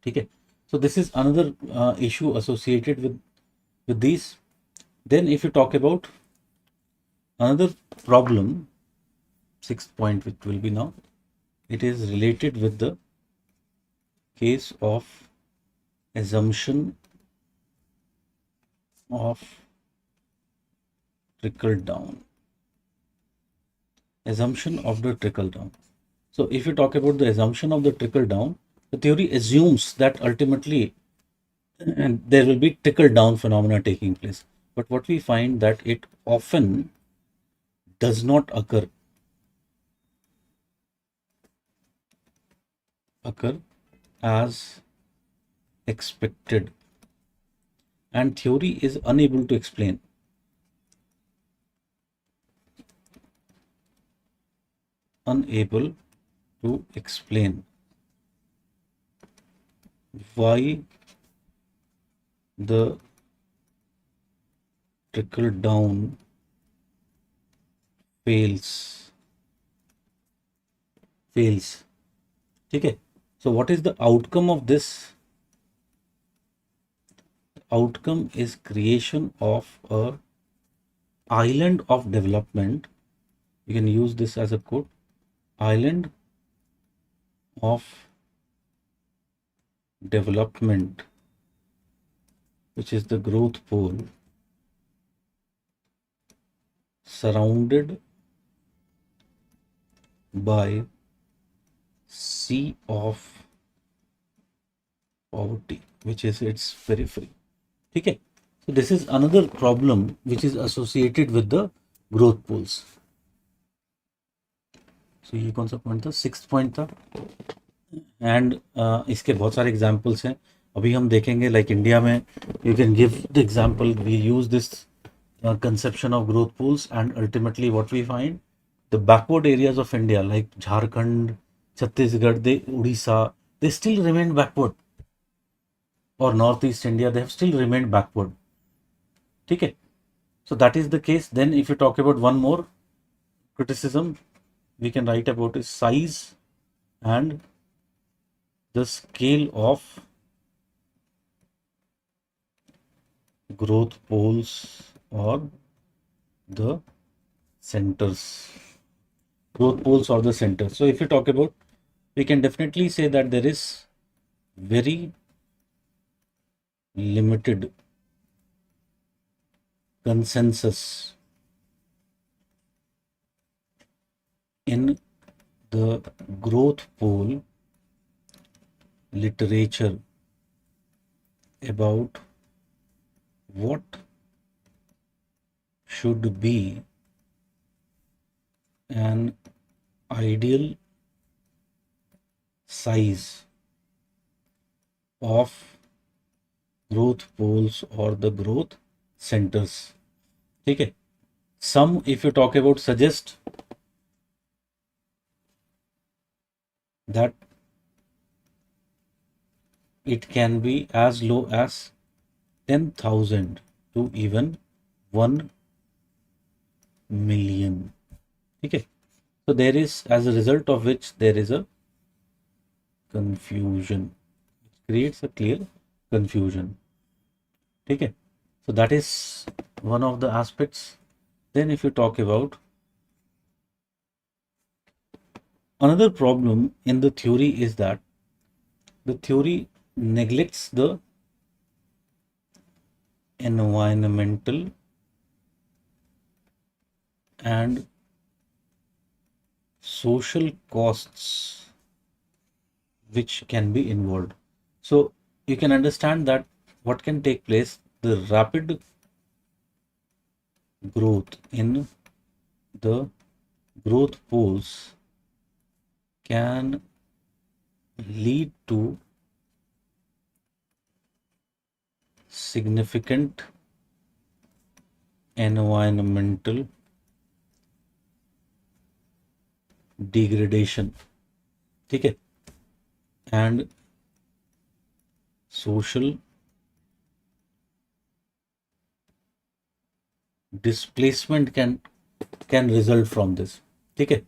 ठीक है, so this is another issue associated with these. Then if you talk about another problem, sixth point, which will be now, it is related with the case of assumption of trickle down. Assumption of the trickle down. So if you talk about the assumption of the trickle down, the theory assumes that ultimately there will be trickle down phenomena taking place. But what we find that it often does not occur as expected, and theory is unable to explain why the trickle down fails. ठीक है, so what is the outcome of this? Outcome is creation of a island of development. You can use this as a quote: island of development, which is the growth pole, surrounded by sea of poverty, which is its periphery. ठीक है, so this is another problem which is associated with the growth poles. So ये कौन सा point था? Sixth point था, and इसके बहुत सारे एग्जांपल्स हैं. अभी हम देखेंगे, लाइक इंडिया में you can give the example, we use this conception of growth pools, and ultimately what we find, the backward areas of India like Jharkhand, Chhattisgarh, Odisha, they still remained backward, or Northeast India, they have still remained backward. Okay, so that is the case. Then, if you talk about one more criticism, we can write about is size and the scale of growth poles or the centers. Growth poles or the centers. So, if you talk about, we can definitely say that there is very limited consensus in the growth pole literature about what should be an ideal size of growth poles or the growth centers. ठीक है, some, if you talk about, suggest that it can be as low as 10,000 to even 1 million. ठीक है, so there is, as a result of which, there is a confusion. It creates a clear confusion. ठीक है, so that is one of the aspects. Then if you talk about another problem in the theory, is that the theory neglects the environmental and social costs which can be involved. So you can understand that what can take place, the rapid growth in the growth poles can lead to significant environmental degradation, ठीक है, and social displacement can result from this. ठीक है,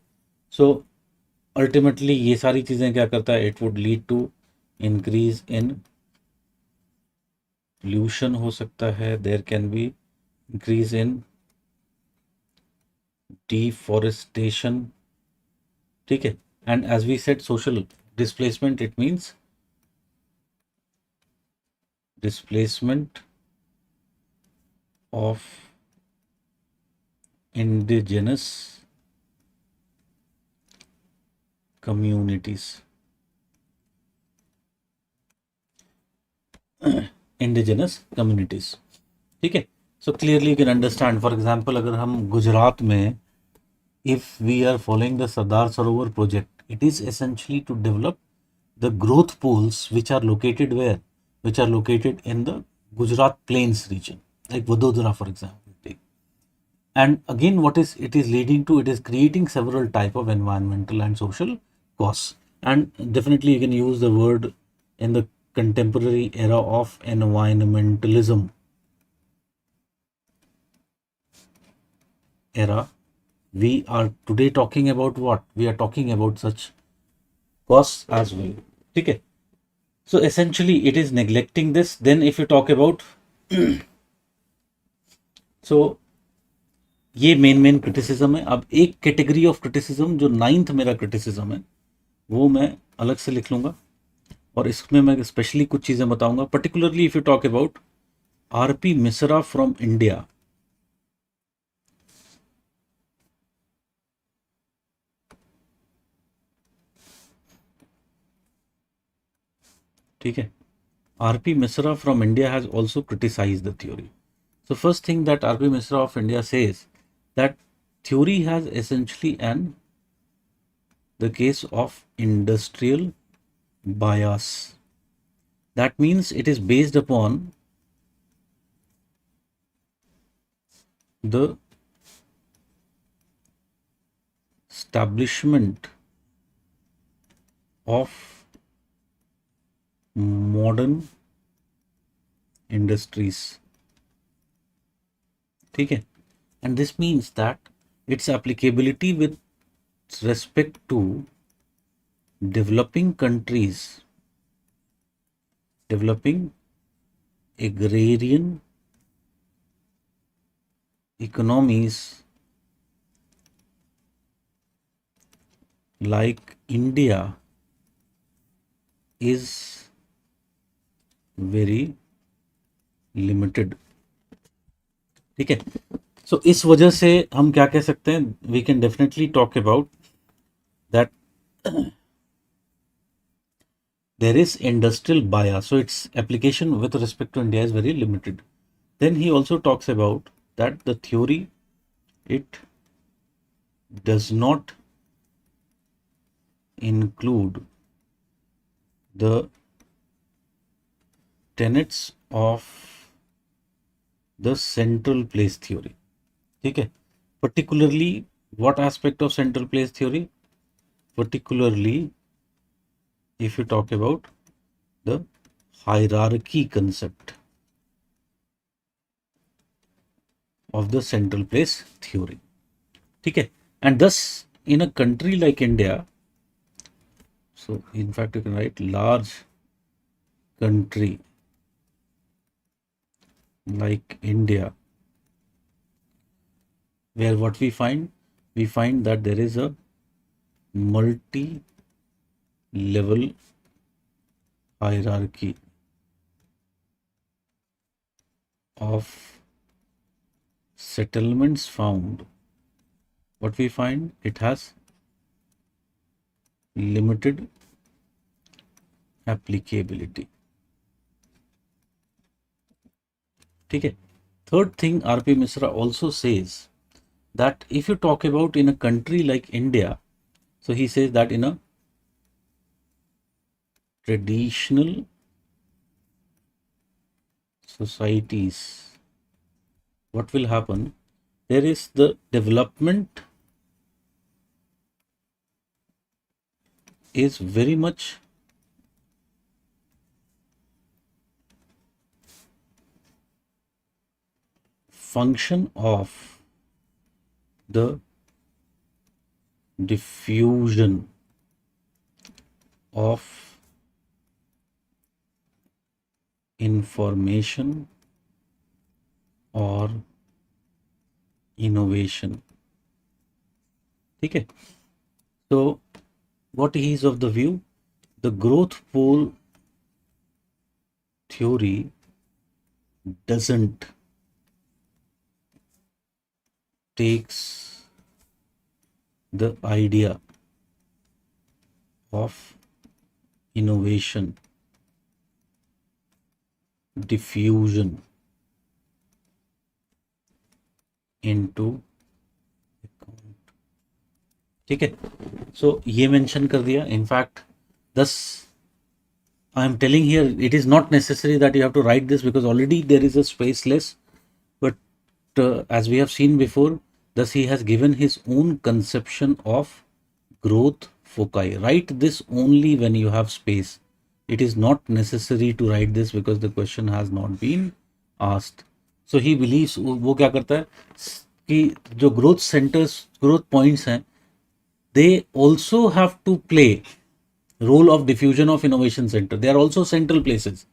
so ultimately ये सारी चीजें क्या करता है, it would lead to increase in pollution हो सकता है, there can be increase in deforestation, ठीक है, and as we said, social displacement, it means displacement of indigenous communities. indigenous communities, ठीक है, so clearly you can understand, for example, अगर हम गुजरात में, if we are following the Sardar Sarovar project, it is essentially to develop the growth pools which are located where, which are located in the Gujarat plains region, like Vadodara, for example. Take. And again, what is it is leading to, it is creating several type of environmental and social costs. And definitely you can use the word in the contemporary era of environmentalism era, we are today talking about what? We are talking about such costs as well. Okay. So essentially it is neglecting this. Then if you talk about so ये main criticism है. अब एक category of criticism जो 9th मेरा criticism है वो मैं अलग से लिख लूंगा और इसमें मैं स्पेशली कुछ चीजें बताऊंगा. Particularly if you talk about RP Mishra from India. ठीक है, RP Misra from India has also criticized the theory. So first thing that RP Misra of India says, that theory has essentially the case of industrial bias. That means it is based upon the establishment of modern industries. Okay, and this means that its applicability with respect to developing countries, developing agrarian economies like India is very limited. ठीक है, so इस वजह से हम क्या कह सकते हैं, we can definitely talk about that there is industrial bias, so its application with respect to India is very limited. Then he also talks about that the theory, it does not include the tenets of the central place theory. ठीक है, particularly what aspect of central place theory? Particularly if you talk about the hierarchy concept of the central place theory. ठीक है, and thus in a country like India, so in fact you can write large country like India, where what we find that there is a multi level hierarchy of settlements found. What we find, it has limited applicability. ठीक है, third thing RP Misra also says that if you talk about in a country like India, so he says that in a traditional societies, what will happen, there is the development is very much function of the diffusion of information or innovation. ठीक है, so what he is of the view, the growth pole theory doesn't takes the idea of innovation, diffusion into account. ठीक है, so ये mention कर दिया. In fact, thus I am telling here, it is not necessary that you have to write this because already there is a space less. But as we have seen before, thus he has given his own conception of growth foci. Write this only when you have space. It is not necessary to write this because the question has not been asked. So he believes, वो क्या करता है कि जो growth centers, growth points हैं, they also have to play role of diffusion of innovation center. They are also central places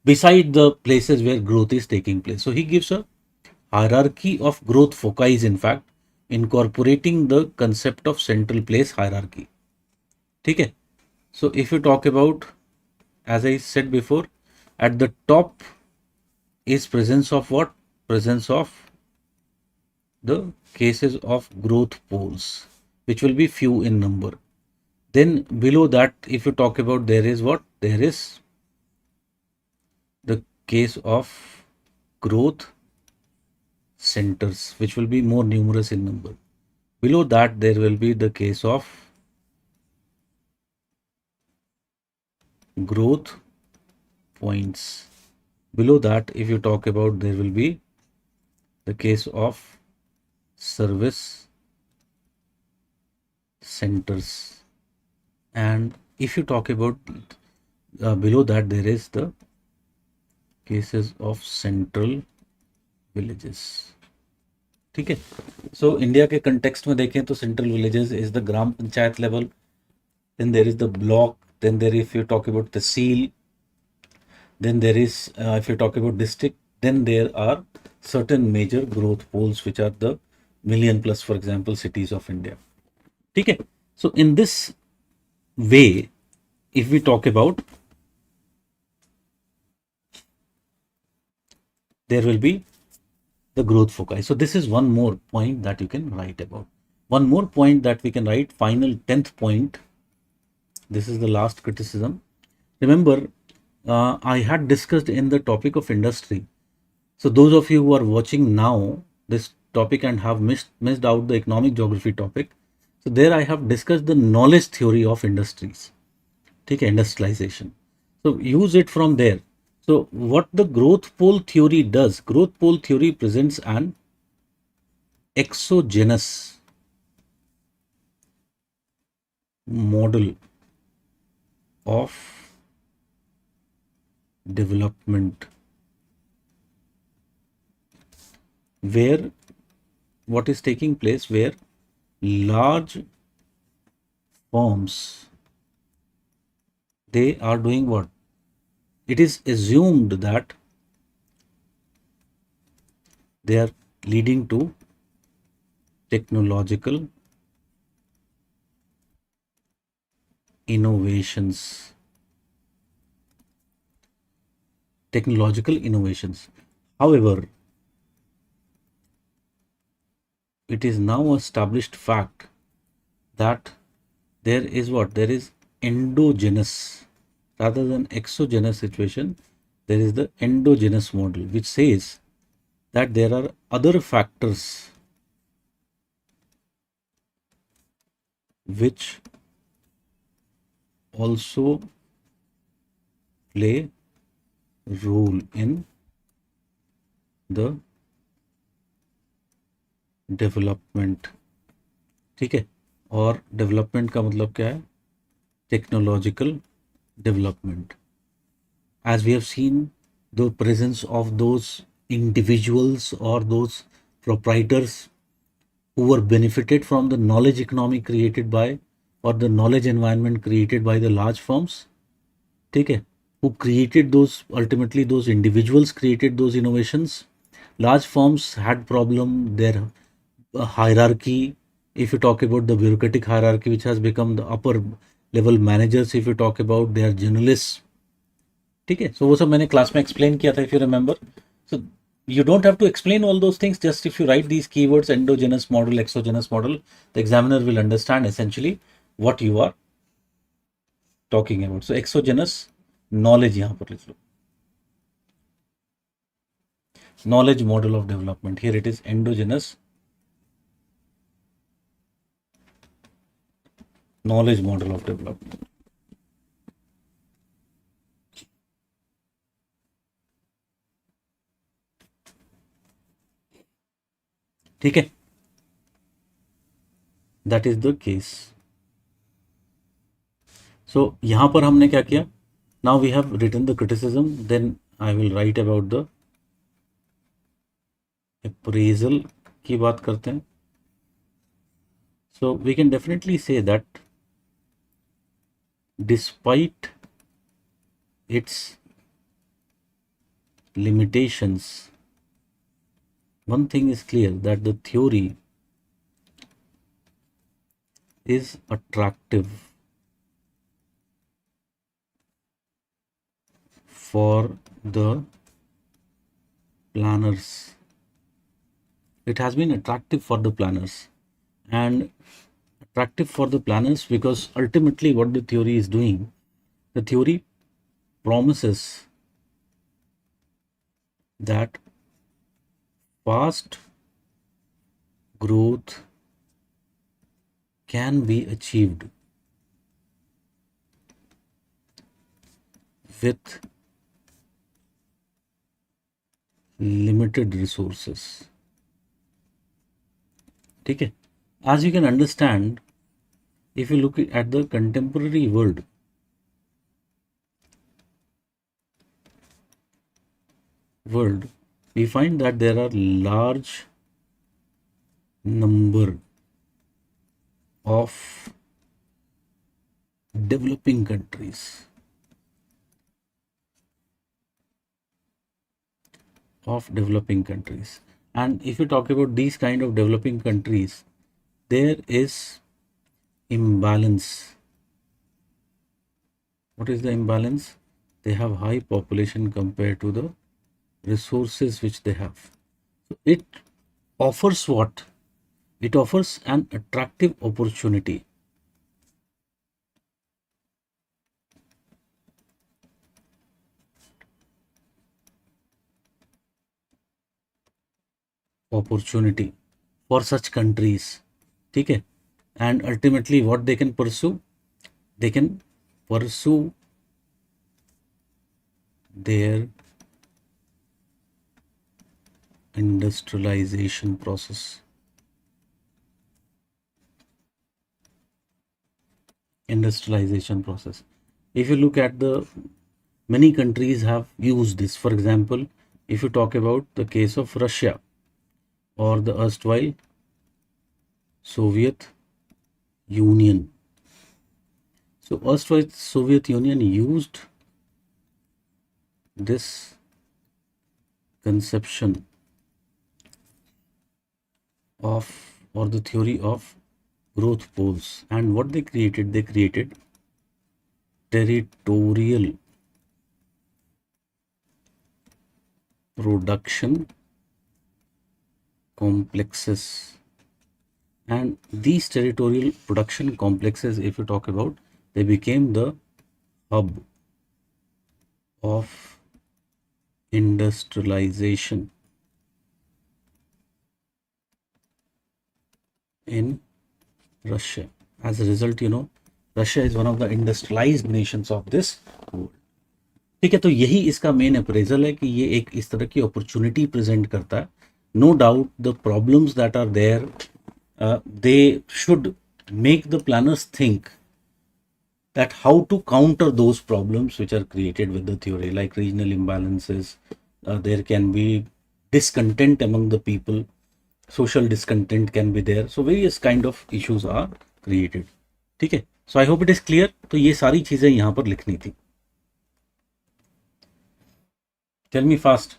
beside the places where growth is taking place. So he gives a hierarchy of growth foci, in fact incorporating the concept of central place hierarchy. ठीक है, so if you talk about, as I said before, at the top is presence of what? Presence of the cases of growth poles, which will be few in number. Then below that, if you talk about, there is what? There is the case of growth centers, which will be more numerous in number. Below that, there will be the case of growth points. Below that, if you talk about, there will be the case of service centers. And if you talk about below that, there is the cases of central villages. ठीक है. So India के context में देखें तो central villages is the gram panchayat level, then there is the block, then there, if you talk about the seal, then there is if you talk about district, then there are certain major growth poles which are the million plus, for example, cities of India. ठीक है. So in this way, if we talk about, there will be the growth foci. So this is one more point that you can write about. One more point that we can write, final 10th point. This is the last criticism. Remember, I had discussed in the topic of industry. So those of you who are watching now this topic and have missed out the economic geography topic, so there I have discussed the knowledge theory of industries. Okay, industrialization. So use it from there. So what the growth pole theory does, growth pole theory presents an exogenous model of development, where what is taking place, where large firms, they are doing what? It is assumed that they are leading to technological innovations. Technological innovations. However, it is now established fact that there is what? There is endogenous rather than exogenous situation. There is the endogenous model, which says that there are other factors which also play role in the development. ठीक है. और development का मतलब क्या है? Technological development. As we have seen, the presence of those individuals or those proprietors who were benefited from the knowledge economy created by, or the knowledge environment created by the large firms. ठीक है. Who created those, ultimately those individuals created those innovations. Large firms had problem, their hierarchy, if you talk about the bureaucratic hierarchy which has become the upper level managers, if you talk about, they are journalists. ठीक है. So वो सब मैंने class में explain किया था, if you remember. So you don't have to explain all those things, just if you write these keywords, endogenous model, exogenous model, the examiner will understand essentially what you are talking about. So exogenous knowledge यहाँ पर लिख लो, knowledge model of development. Here it is endogenous knowledge model of development. ठीक है. That is the case. So यहां पर हमने क्या किया? Now we have written the criticism, then I will write about the appraisal की बात करते हैं. So we can definitely say that despite its limitations, one thing is clear, that the theory is attractive for the planners. It has been attractive for the planners, and attractive for the planners because ultimately what the theory is doing, the theory promises that fast growth can be achieved with limited resources. ठीक है. As you can understand, if you look at the contemporary world, world, we find that there are large number of developing countries, and if you talk about these kind of developing countries, there is imbalance. What is the imbalance? They have high population compared to the resources which they have. So it offers what? It offers an attractive opportunity. Opportunity for such countries. Okay? And ultimately what they can pursue? They can pursue their industrialization process. If you look at the many countries have used this. For example, if you talk about the case of Russia or the erstwhile Soviet Union. So erstwhile Soviet Union used this conception of, or the theory of, growth poles, and what they created territorial production complexes. And these territorial production complexes, if you talk about, they became the hub of industrialization in Russia. As a result, Russia is one of the industrialized nations of this world. ठीक है, तो यही इसका main appraisal है कि ये एक इस तरह की अपॉर्चुनिटी प्रेजेंट करता है. No doubt the problems that are there, they should make the planners think that how to counter those problems which are created with the theory, like regional imbalances. There can be discontent among the people, social discontent can be there, so various kind of issues are created. ठीक है, so I hope it is clear. तो ये सारी चीजें यहाँ पर लिखनी थी. Tell me fast.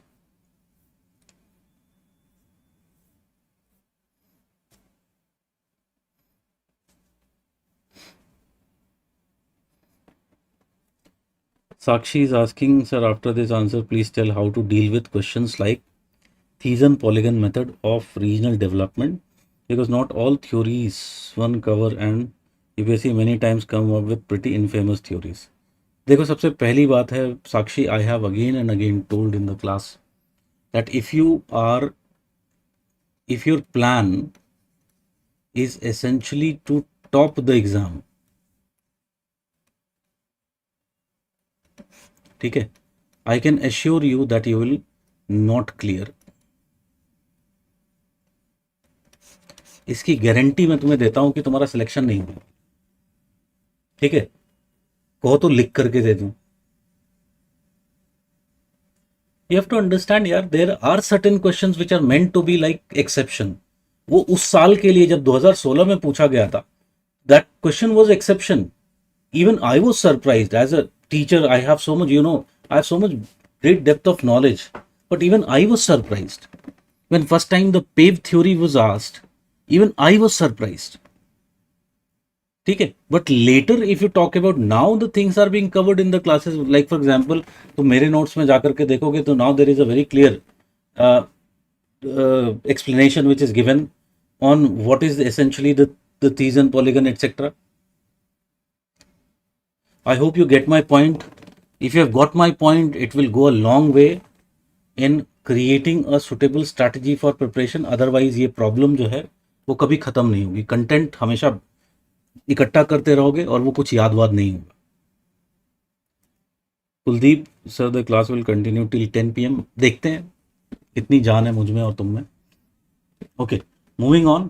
Sakshi is asking, sir, after this answer, please tell how to deal with questions like Thesan polygon method of regional development, because not all theories one cover and UPSC many times come up with pretty infamous theories. देखो, सबसे पहली बात है साक्षी, I have again and again told in the class that if your plan is essentially to top the exam, ठीक है, I can assure you that you will not clear. इसकी guarantee मैं तुम्हें देता हूं कि तुम्हारा सिलेक्शन नहीं होगा. ठीक है, कहो तो लिख करके दे दूं. You have to understand यार, there are certain questions which are meant to be like exception. वो उस साल के लिए जब 2016 में पूछा गया था, that question was exception. Even I was surprised. As a teacher, I have so much, I have so much great depth of knowledge, but even I was surprised when first time the pave theory was asked. Even I was surprised. ठीक है, but later if you talk about now, the things are being covered in the classes. Like for example, तो मेरे notes में जाकर के देखोगे तो now there is a very clear explanation which is given on what is essentially the Thesan polygon, etc. I hope you get my point. If you have got my point, it will go a long way in creating a suitable strategy for preparation. Otherwise ये problem जो है वो कभी खत्म नहीं होगी. Content हमेशा इकट्ठा करते रहोगे और वो कुछ याद वाद नहीं होगा. Kuldeep sir, the class will continue till 10 PM. देखते हैं कितनी जान है मुझ में और तुम में. Okay, moving on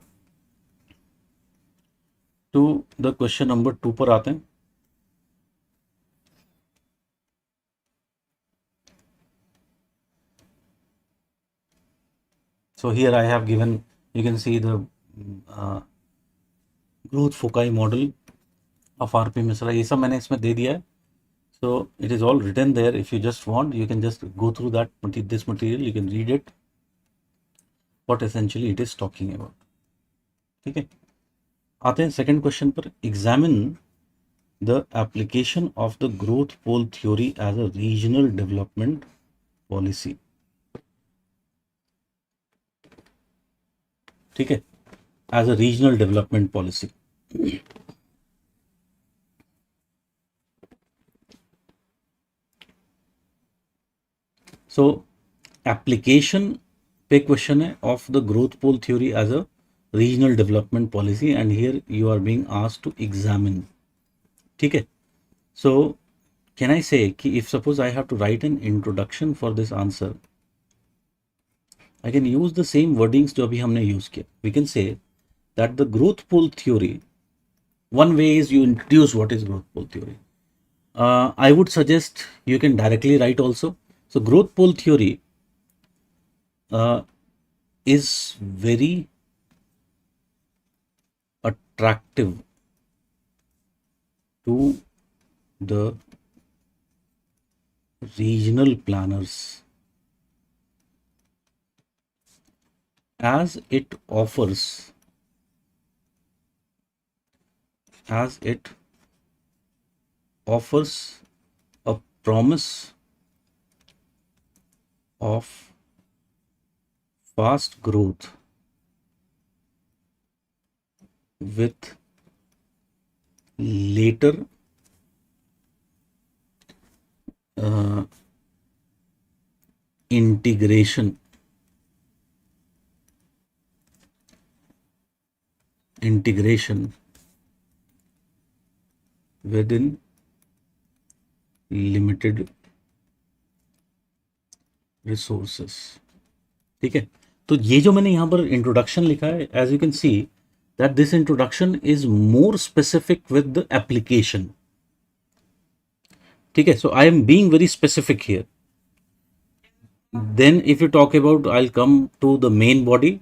to the question number 2 पर आते हैं. So here I have given, you can see the uh, growth foci model of RP Misra. ये सब मैंने इसमें दे दिया है. So it is all written there. If you just want, you can just go through that this material. You can read it. What essentially it is talking about. ठीक है. आते हैं सेकंड क्वेश्चन पर. Examine the application of the growth pole theory as a regional development policy. ठीक है, as a regional development policy. So application पे question है of the growth pole theory as a regional development policy, and here you are being asked to examine. ठीक है. So can I say कि if suppose I have to write an introduction for this answer, I can use the same wordings जो अभी हमने use किया. We can say that the growth pole theory, one way is you introduce what is growth pole theory. I would suggest you can directly write also. So growth pole theory is very attractive to the regional planners as it offers a promise of fast growth with later integration within limited resources. ठीक है. तो ये जो मैंने यहाँ पर introduction लिखा है, as you can see that this introduction is more specific with the application. ठीक है. So I am being very specific here. Then if you talk about, I'll come to the main body.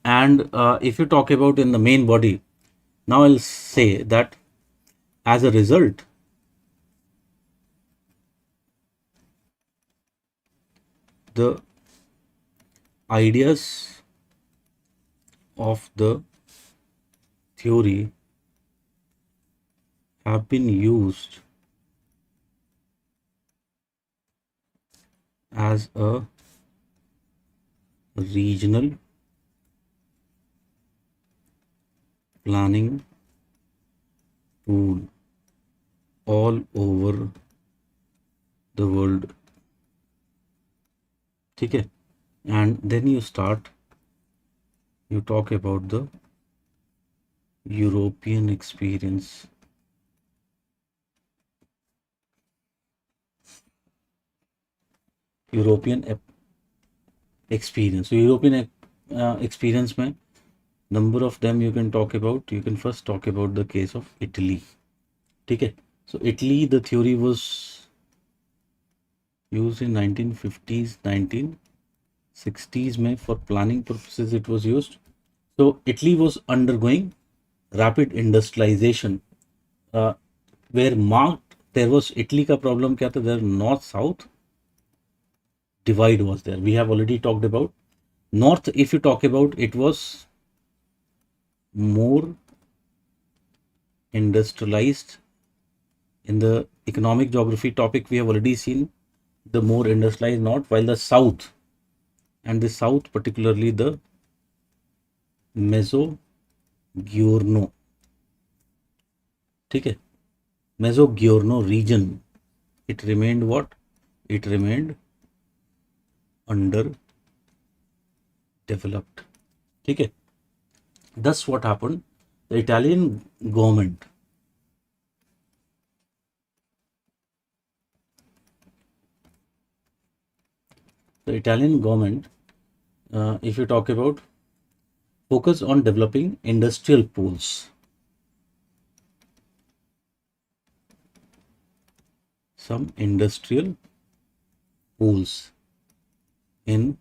And if you talk about in the main body, now I'll say that as a result, the ideas of the theory have been used as a regional planning tool all over the world. ठीक है. And then you talk about the European experience. European experience. So European experience में number of them you can talk about. You can first talk about the case of Italy. ठीक है. So Italy, the theory was used in 1950s, 1960s में for planning purposes it was used. So Italy was undergoing rapid industrialization, where marked there was Italy का problem क्या था, there north south divide was there. We have already talked about north. If you talk about, it was more industrialized. In the economic geography topic we have already seen the more industrialized north, while the south, and the south particularly the Mezzogiorno, ठीक है, Mezzogiorno region, it remained what? It remained underdeveloped. ठीक है. Thus what happened? The Italian government if you talk about, focus on developing industrial pools. some industrial poles in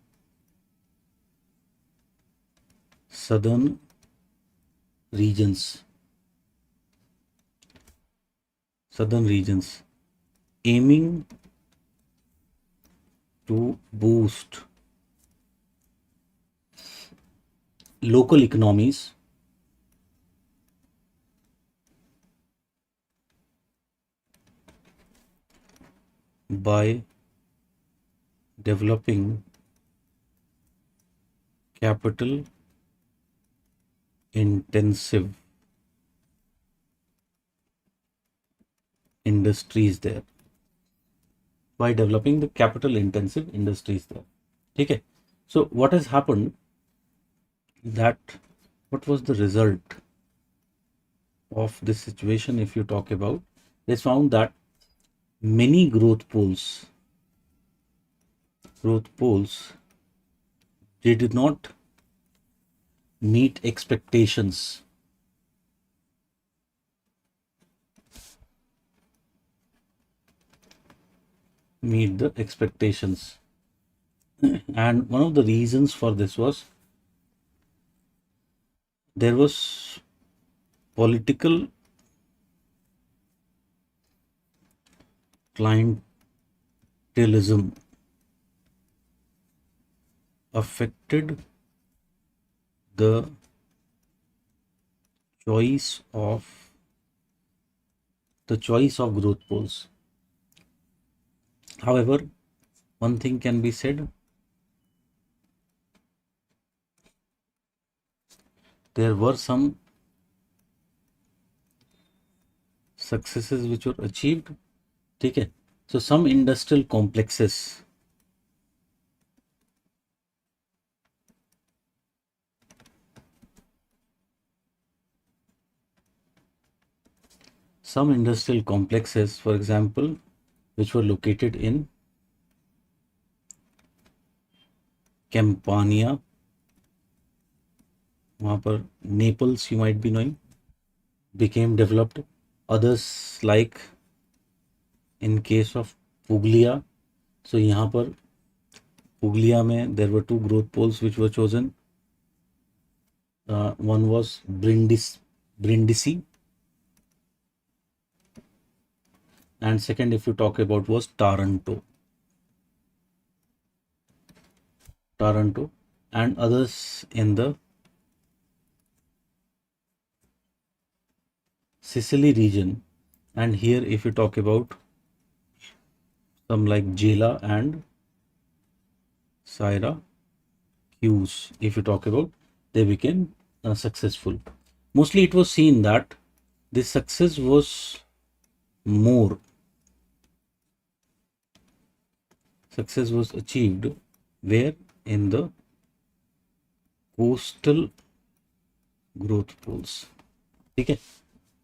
southern regions, aiming to boost local economies by developing capital intensive industries there. By developing the capital intensive industries there. Okay. So what has happened, that what was the result of this situation? If you talk about, they found that many growth poles did not meet expectations. Meet the expectations. And one of the reasons for this was there was political clientelism affected the choice of growth poles. However, one thing can be said, there were some successes which were achieved. Okay. So some industrial complexes for example, which were located in Campania, वहाँ पर Naples, you might be knowing, became developed. Others like in case of Puglia, so यहाँ पर Puglia में there were two growth poles which were chosen. One was Brindisi, and second, if you talk about, was Taranto, and others in the Sicily region. And here, if you talk about some like Gela and Syracuse, if you talk about, they became successful. Mostly it was seen that this success was achieved where in the coastal growth poles. Okay.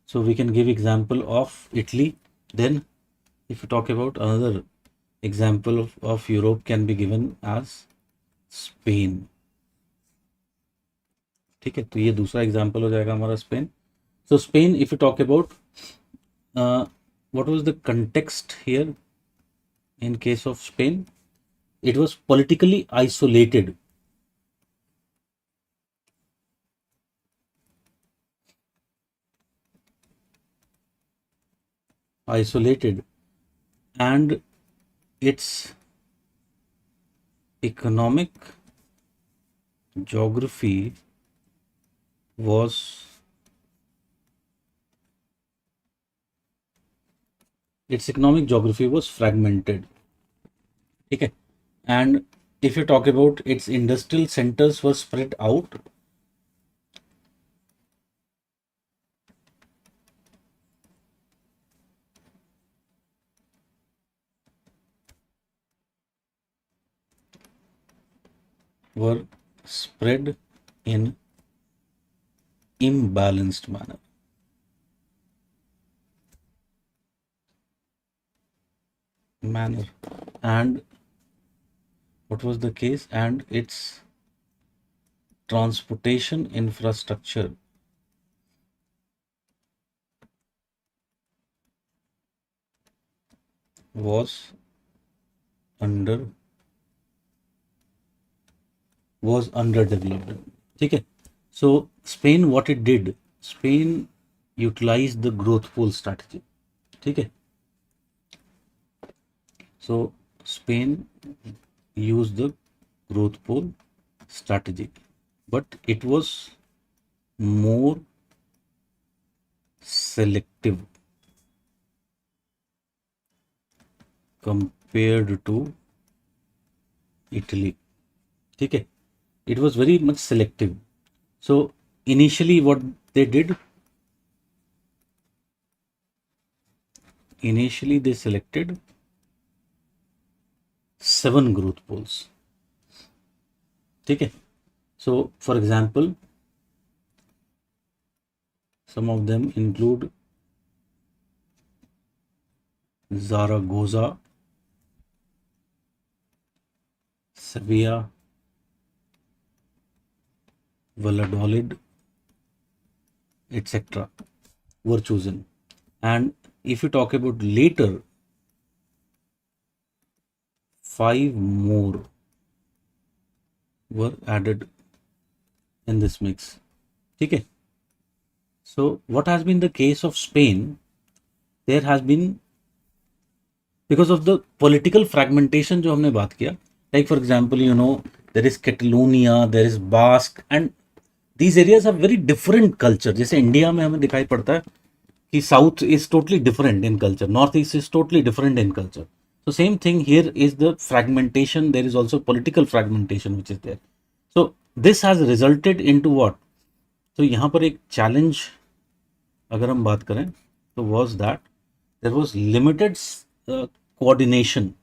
So we can give example of Italy. Then if you talk about another example of Europe, can be given as Spain. ठीक है, तो ये दूसरा example हो जाएगा हमारा Spain. So Spain, if you talk about, what was the context here in case of Spain? It was politically isolated. And its economic geography was fragmented. Okay. And if you talk about, its industrial centers were spread out. Were spread in imbalanced manner. And what was the case? And its transportation infrastructure was under was underdeveloped. ठीक है. So Spain, what it did, Spain utilized the growth pool strategy. ठीक है. So Spain used the growth pool strategy, but it was more selective compared to Italy. ठीक है. It was very much selective. So initially what they did, initially they selected 7 growth poles. ठीक है. So for example, some of them include Zaragoza, Sevilla, Valladolid, etc. were chosen. And if you talk about later, 5 more were added in this mix. ठीक है. So what has been the case of Spain? There has been, because of the political fragmentation जो हमने बात किया, like for example, you know, there is Catalonia, there is Basque, and these areas have very different culture. जैसे India में हमें दिखाई पड़ता है कि south is totally different in culture, north east is totally different in culture. So same thing here is the fragmentation. There is also political fragmentation which is there. So this has resulted into what? तो यहाँ पर एक challenge अगर हम बात करें तो was that there was limited coordination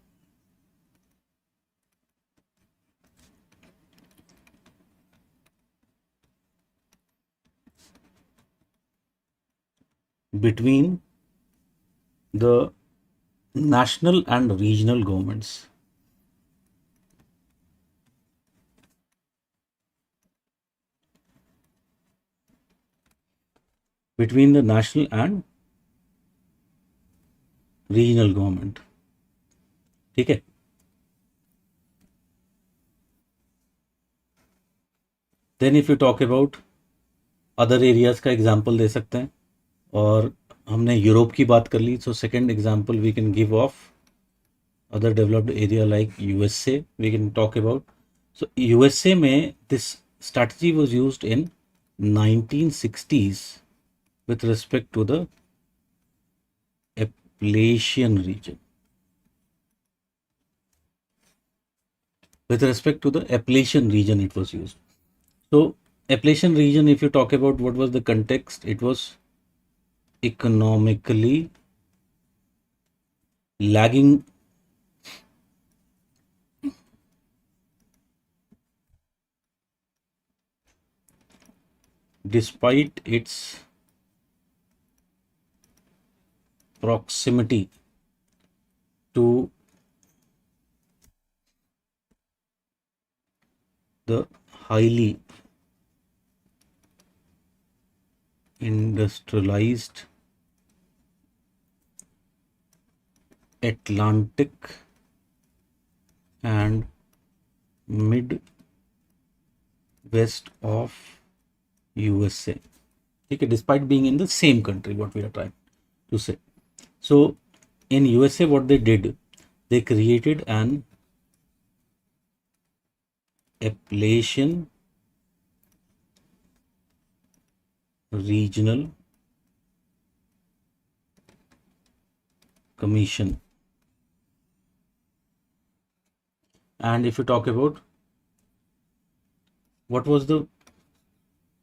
between the national and regional governments. Between the national and regional government. ठीक है. Then if you talk about other areas का एग्जाम्पल दे सकते हैं, और हमने यूरोप की बात कर ली, so second example we can give of other developed area like USA we can talk about. So USA में this strategy was used in 1960s with respect to the Appalachian region. With respect to the Appalachian region it was used. So Appalachian region, if you talk about what was the context, it was economically lagging despite its proximity to the highly industrialized Atlantic and Midwest of USA. Okay, despite being in the same country, what we are trying to say. So in USA, what they did, they created an Appalachian Regional Commission. And if you talk about what was the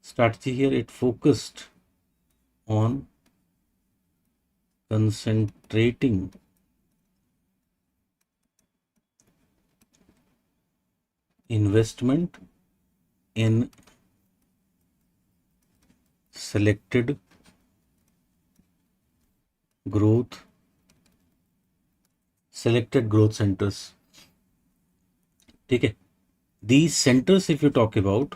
strategy here, it focused on concentrating investment in selected growth centers. ठीक है. These centers, if you talk about,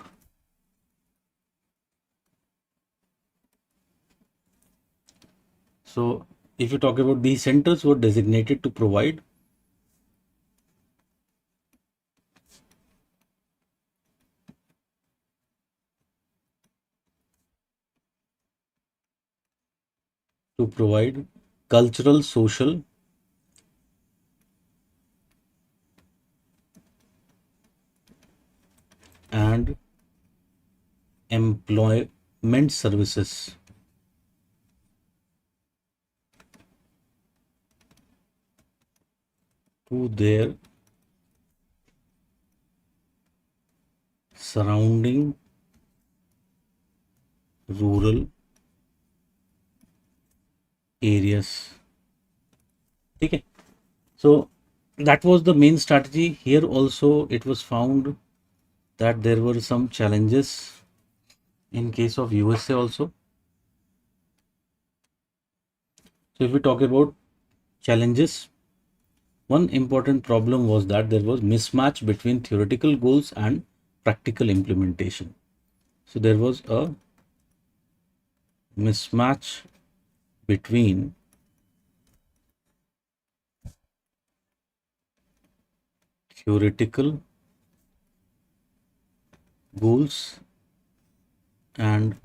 so if you talk about, these centers were designated to provide cultural, social, and employment services to their surrounding rural areas. Okay, so that was the main strategy. Here also it was found that there were some challenges in case of USA also. So if we talk about challenges, one important problem was that there was mismatch between theoretical goals and practical implementation. So there was a mismatch between theoretical goals and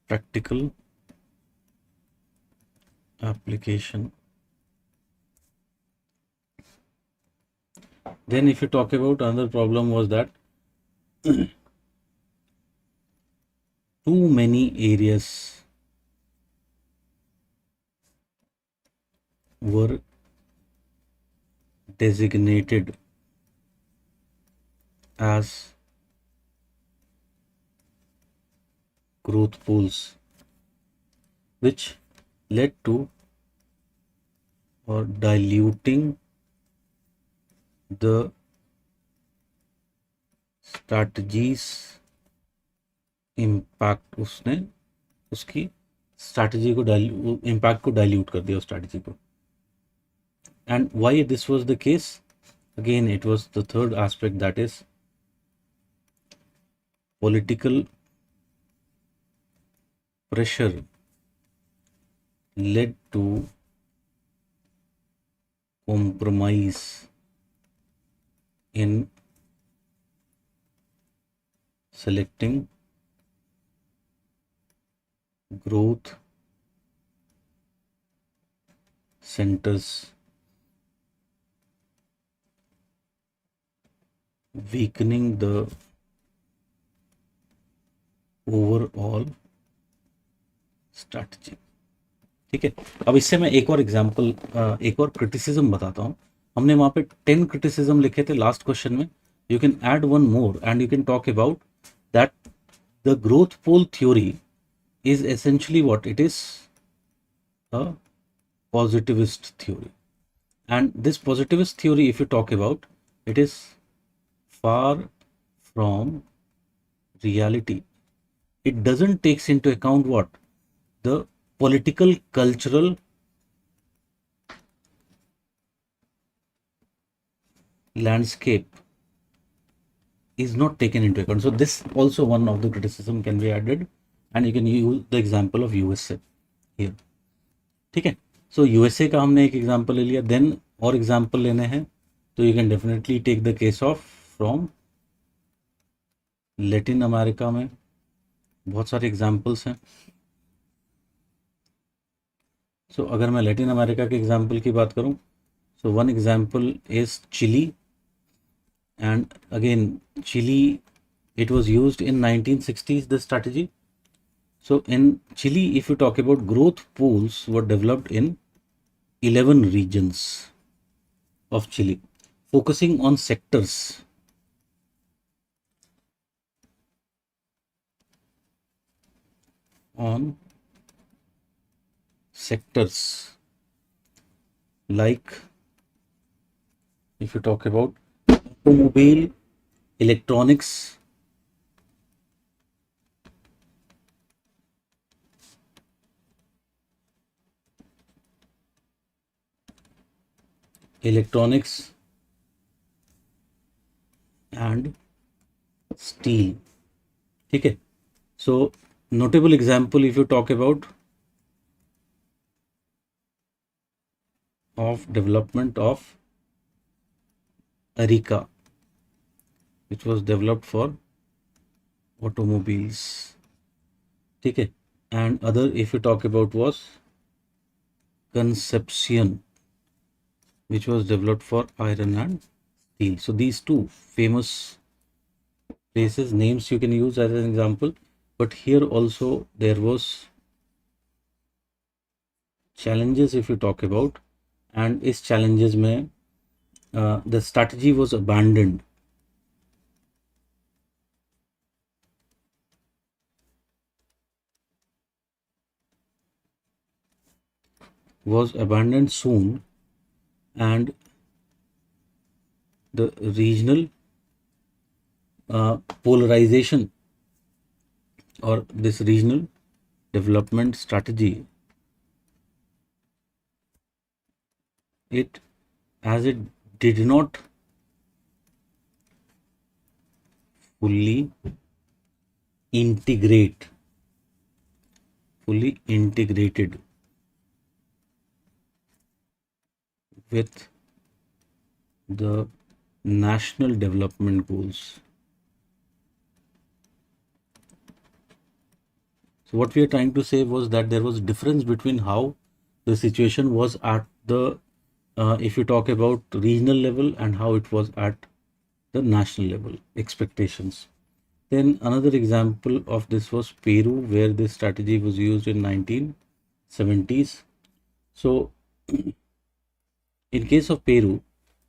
practical application. Then if you talk about, another problem was that too many areas were designated as growth pools, which led to or diluting the strategies impact. उसने उसकी strategy को impact को dilute कर दिया उस strategy को. And why this was the case? Again, it was the third aspect, that is political pressure led to compromise in selecting growth centers, weakening the overall strategy. ठीक है, अब इससे मैं एक और एग्जांपल, एक और क्रिटिसिज्म बताता हूँ. हमने वहां पे 10 क्रिटिसिज्म लिखे थे लास्ट क्वेश्चन में. You can add one more and you can talk about that the growth pole theory is essentially what it is, a positivist theory. And this positivist theory, if you talk about, it is far from reality. It doesn't takes into account what the political, cultural, landscape is not taken into account. So this also one of the criticism can be added, and you can use the example of USA here. ठीक है, सो USA का हमने एक example ले लिया. Then और example लेने हैं तो you can definitely take the case of from Latin America में बहुत सारे एग्जांपल्स हैं. सो अगर मैं लैटिन अमेरिका के एग्जांपल की बात करूं, so one example is Chile. And again Chile, it was used in 1960s, this strategy. So in Chile, if you talk about, growth pools were developed in 11 regions of Chile, focusing on sectors like, if you talk about automobile, electronics, and steel. ठीक है, so notable example, if you talk about of development of Arica, which was developed for automobiles. Okay. And other, if you talk about, was Concepcion, which was developed for iron and steel. So these two famous places, names you can use as an example, but here also there was challenges if you talk about, and is challenges में the strategy was abandoned. Was abandoned soon, and the regional polarization, or this regional development strategy, it as it did not fully integrate fully integrated with the national development goals. So what we are trying to say was that there was difference between how the situation was at the if you talk about regional level, and how it was at the national level expectations. Then another example of this was Peru, where this strategy was used in 1970s. So in case of Peru,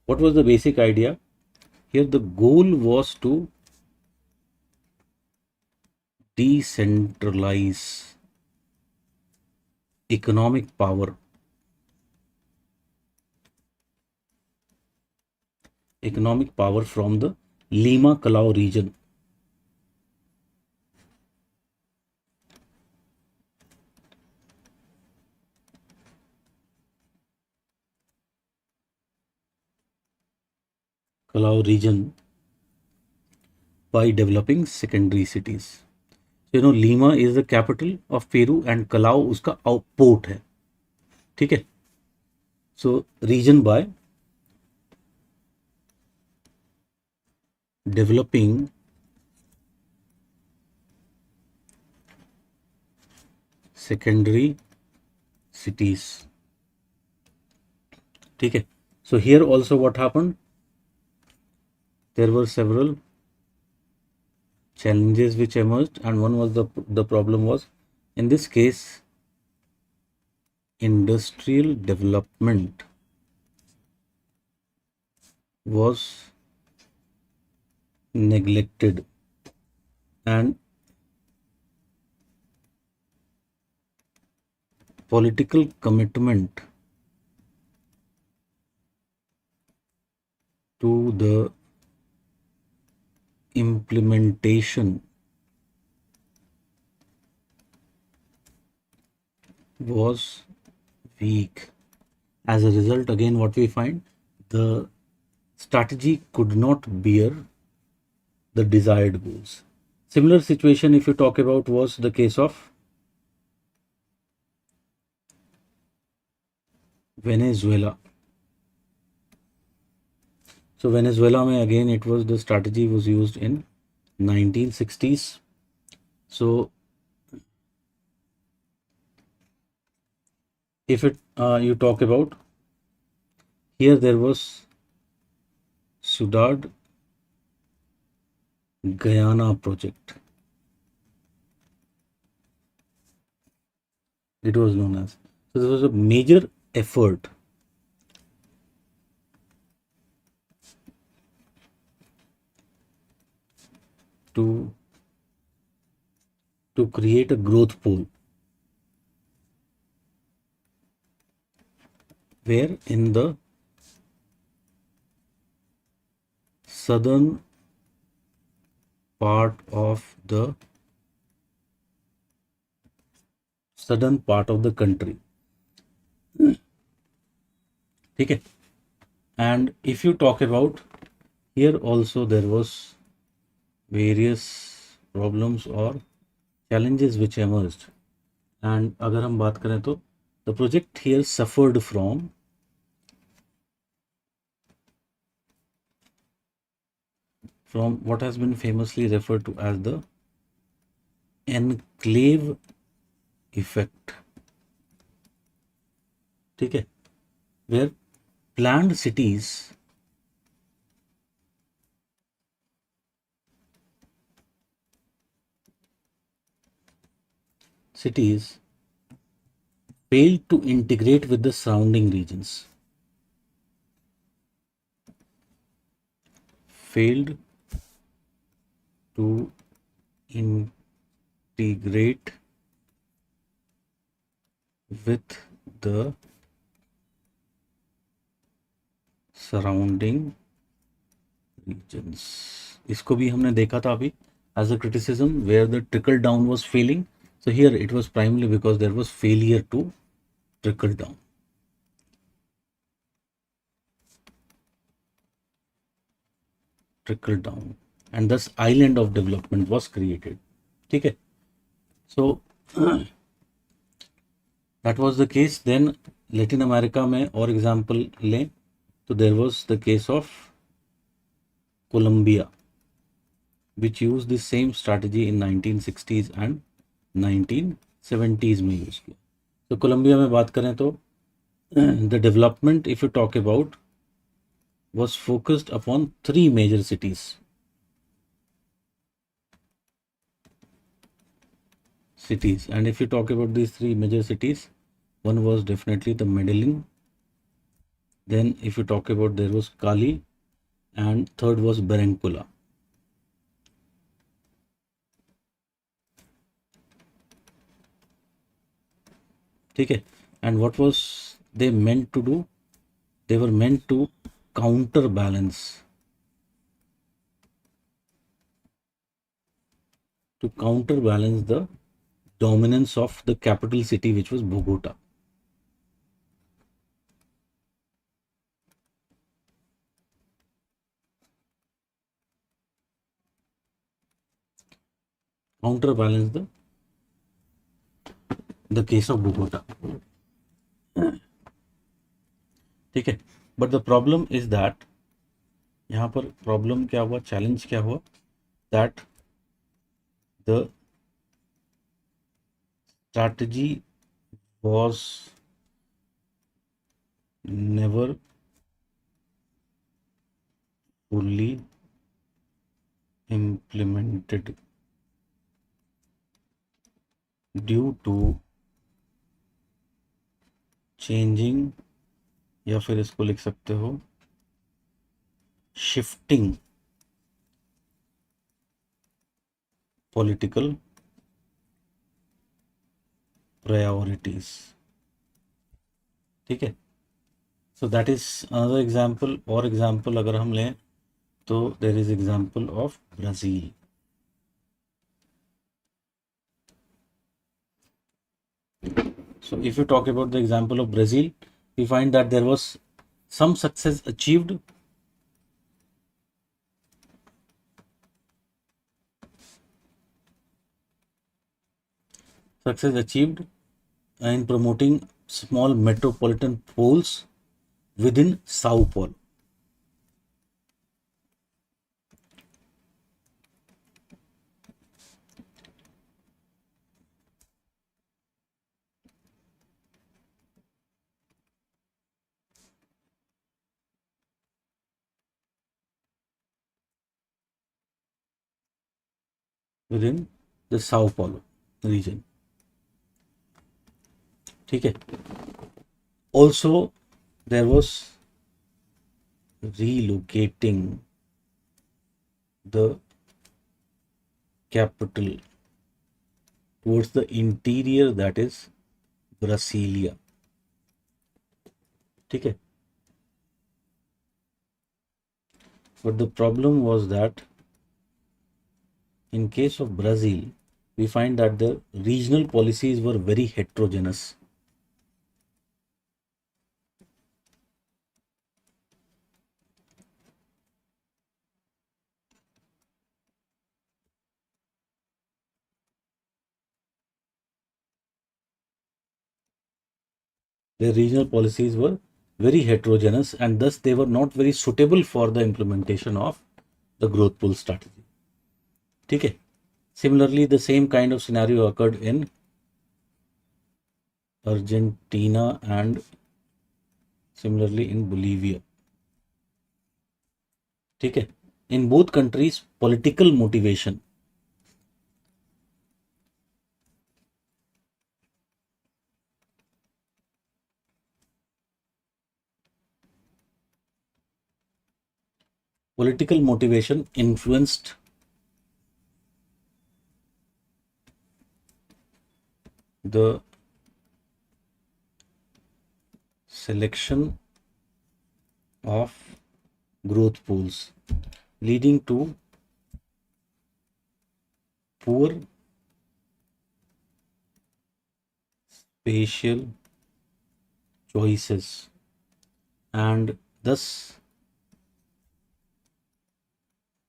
what was the basic idea? Here the goal was to decentralize economic power from the Lima Callao region. By developing secondary cities. So, Lima is the capital of Peru and Callao उसका port है. ठीक है. So region by developing secondary cities. ठीक है. So here also what happened? There were several challenges which emerged, and one was the problem was, in this case, industrial development was neglected, and political commitment to the implementation was weak. As a result, again, what we find, the strategy could not bear the desired goals. Similar situation, if you talk about, was the case of Venezuela. So Venezuela mein again, it was the strategy was used in 1960s. So if it you talk about, here there was Ciudad Guyana project. It was known as. So this was a major effort to create a growth pool, where in the southern part of the country. Okay. And if you talk about, here also there was various problems or challenges which emerged. And अगर हम बात करें तो the project here suffered from from what has been famously referred to as the enclave effect. ठीक है, where planned cities failed to integrate with the surrounding regions. Failed to integrate with the surrounding regions. इसको भी हमने देखा था अभी as a criticism where the trickle down was failing. So here it was primarily because there was failure to trickle down. Trickle down, and thus island of development was created. ठीक है, so that was the case. Then Latin America में और example लें तो there was the case of Colombia, which used the same strategy in 1960s and 1970s में use किया. तो Colombia में बात करें तो the development, if you talk about, was focused upon three major cities. And if you talk about these three major cities, one was definitely the Medellin. Then if you talk about, there was Cali, and third was Barranquilla. Okay, and what was they meant to do? They were meant to counterbalance the dominance of the capital city, which was Bogota. Counterbalance the case of Bogota. ठीक है, but the problem is that यहाँ पर problem क्या हुआ, challenge क्या हुआ, that the strategy was never fully implemented due to changing, या फिर इसको लिख सकते हो shifting political priorities. ठीक है, so that is another example. और example अगर हम लें तो there is example of Brazil. So if you talk about the example of Brazil, we find that there was some success achieved in promoting small metropolitan poles within Sao Paulo. Within the Sao Paulo region. ठीक है, also there was relocating the capital towards the interior, that is Brasilia. ठीक है, but the problem was that in case of Brazil, we find that the regional policies were very heterogeneous. The regional policies were very heterogeneous, and thus they were not very suitable for the implementation of the growth pull strategy. ठीक है. Similarly, the same kind of scenario occurred in Argentina and similarly in Bolivia. ठीक है. In both countries, political motivation influenced the selection of growth pools, leading to poor spatial choices and thus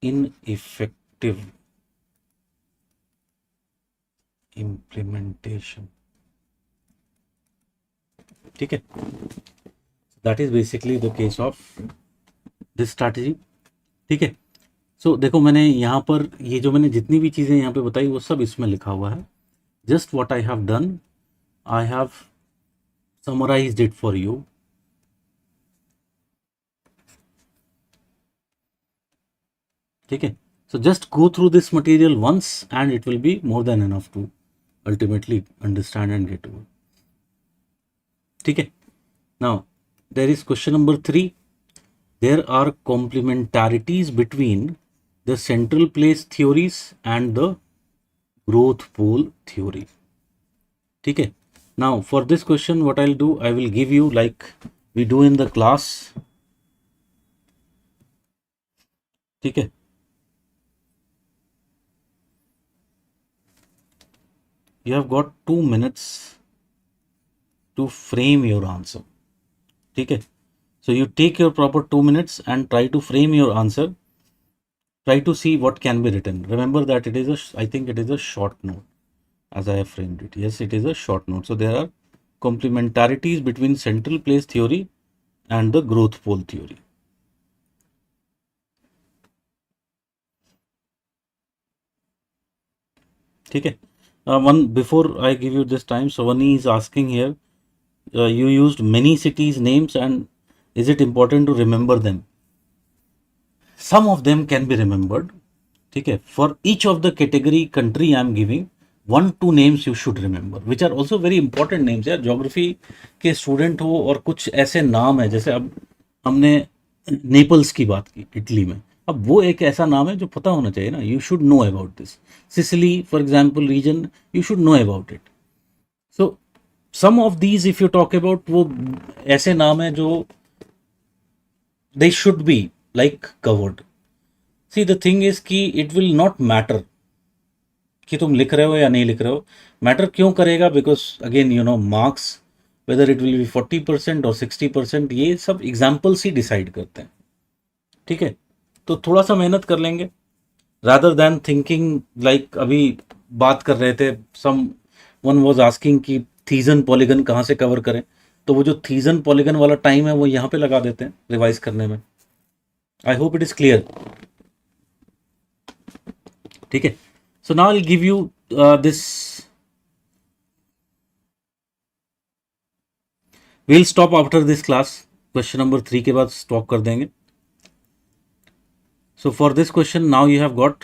ineffective implementation. ठीक है. That is basically the case of this strategy. ठीक है. सो देखो, मैंने यहाँ पर ये जो मैंने जितनी भी चीज़ें यहाँ पे बताई वो सब इसमें लिखा हुआ है. Just what I have done, I have summarised it for you. ठीक है. So just go through this material once and it will be more than enough to ultimately understand and get to it. ठीक है. Now there is question number 3. There are complementarities between the central place theories and the growth pole theory. ठीक है. Now for this question what I'll do, I will give you like we do in the class. ठीक है. You have got 2 minutes to frame your answer. ठीक है. So you take your proper 2 minutes and try to frame your answer. Try to see what can be written. Remember that it is I think it is a short note as I have framed it. Yes, it is a short note. So there are complementarities between central place theory and the growth pole theory. ठीक है. One before I give you this time, Savani is asking here, you used many cities names and is it important to remember them? Some of them can be remembered. ठीक है. For each of the category country I am giving 1-2 names you should remember, which are also very important names. यार geography के student हो और कुछ ऐसे नाम है, जैसे अब हमने नेपल्स की बात की इटली में, अब वो एक ऐसा नाम है जो पता होना चाहिए ना. You should know about this. Sicily for example region, you should know about it. So some of these if you talk about, वो ऐसे नाम है जो they should be like covered. See the thing is कि it will not matter कि तुम लिख रहे हो या नहीं लिख रहे हो. मैटर क्यों करेगा? Because again you know marks, whether it will be 40% और 60%, ये सब एग्जाम्पल्स ही डिसाइड करते हैं. ठीक है. तो थोड़ा सा मेहनत कर लेंगे rather than thinking like अभी बात कर रहे थे, सम वन वाज आस्किंग कि थीजन पॉलीगन कहाँ से कवर करें, तो वो जो थीजन पॉलीगन वाला टाइम है वो यहाँ पे लगा देते हैं रिवाइज करने में. I hope it is clear. ठीक है. So now I give you this. Will stop after this class. Question number 3 के बाद स्टॉप कर देंगे. So for this question now you have got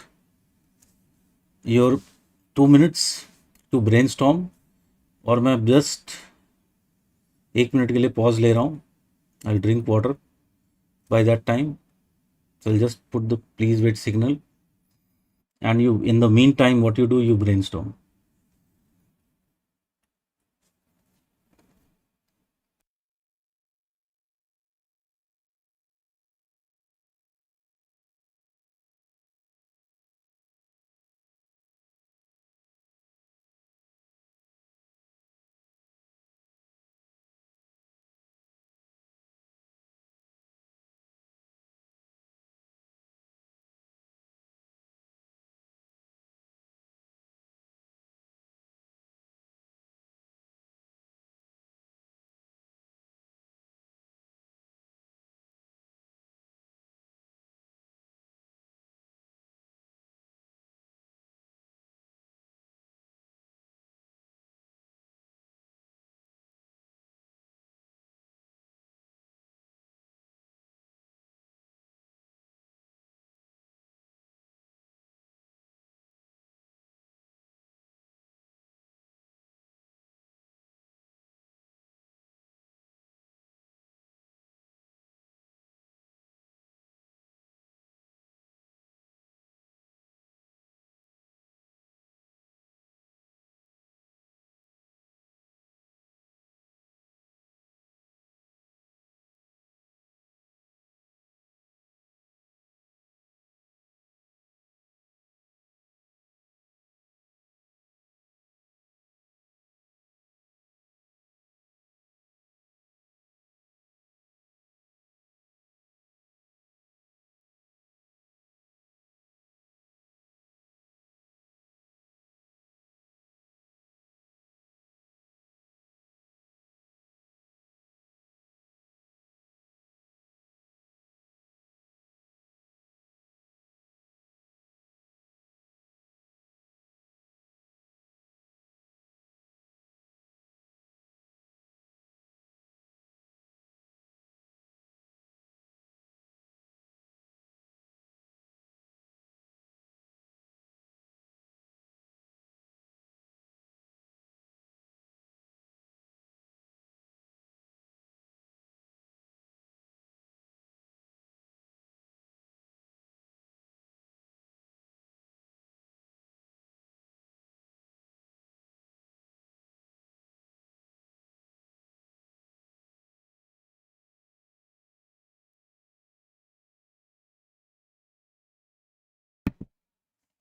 your 2 minutes to brainstorm. और मैं just 1 minute के लिए पॉज ले रहा हूँ. I drink water by that time. So I'll just put the please wait signal, and you in the meantime what you do, you brainstorm.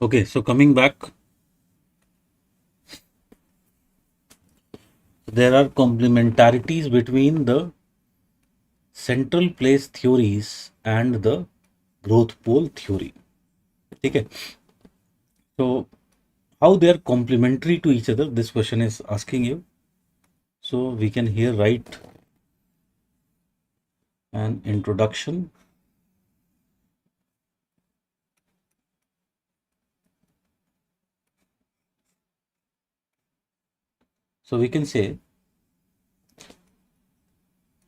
Okay, so coming back, there are complementarities between the central place theories and the growth pole theory. Okay, so how they are complementary to each other, this question is asking you. So we can here write an introduction. So we can say,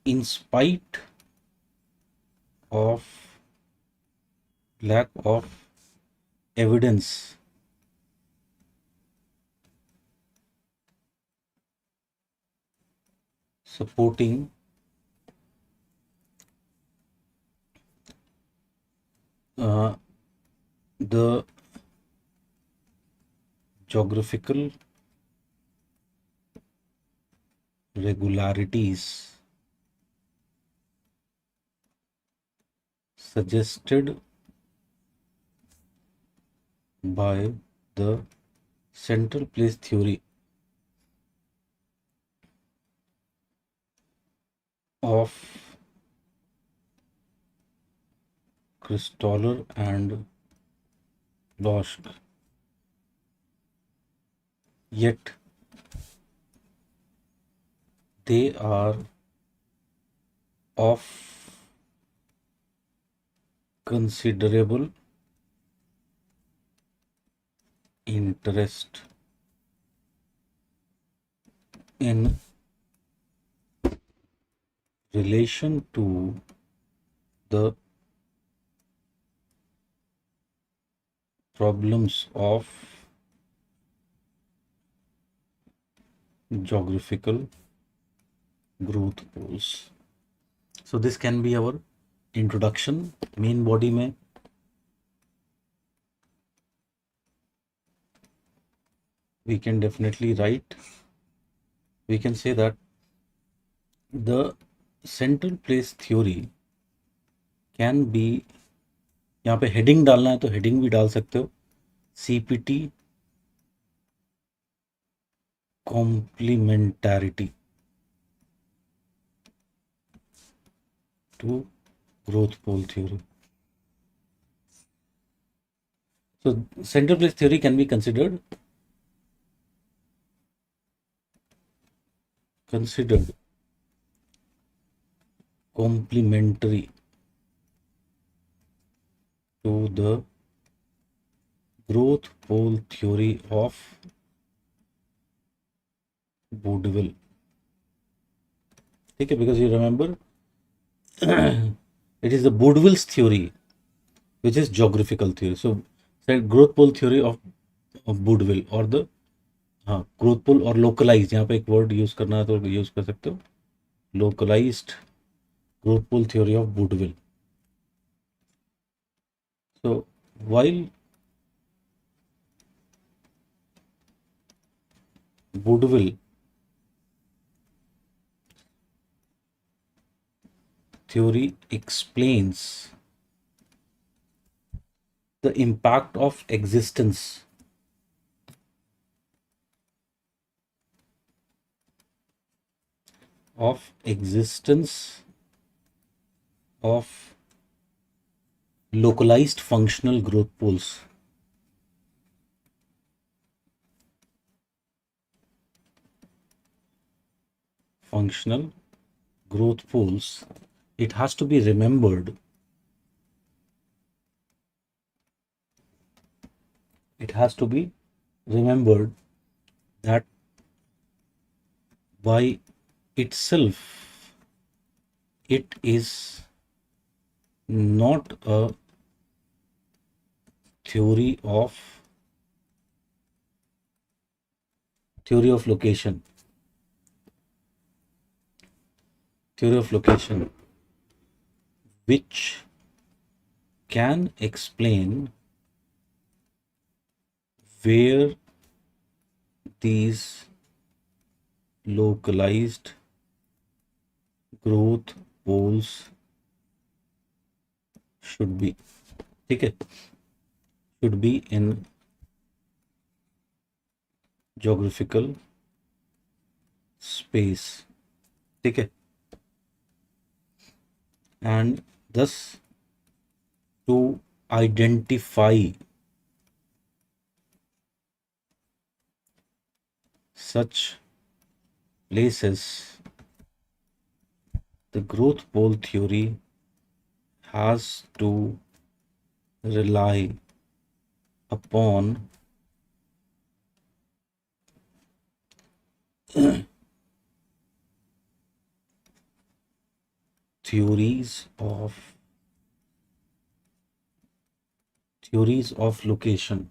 in spite of lack of evidence supporting uh, the geographical regularities suggested by the central place theory of Christoller and Losch, yet they are of considerable interest in relation to the problems of geographical growth poles. So this can be our introduction. Main body में we can definitely write, we can say that the central place theory can be, यहाँ पे heading डालना है तो heading भी डाल सकते हो, CPT complementarity to growth pole theory. So central place theory can be considered complementary to the growth pole theory of Woodville. Okay, because you remember it is the Woodville's theory which is geographical theory. So growth pole theory of Woodville or the, हाँ, growth पुल और localise, यहाँ पे एक word use करना है तो use कर सकते हो, localised growth pull theory of Woodville. So while Woodville theory explains the impact of existence of localized functional growth poles. Functional growth poles, it has to be remembered, that by itself it is not a theory of location, which can explain where these localized growth poles should be. ठीक है, should be in geographical space. ठीक है, and thus to identify such places, the growth pole theory has to rely upon theories of location,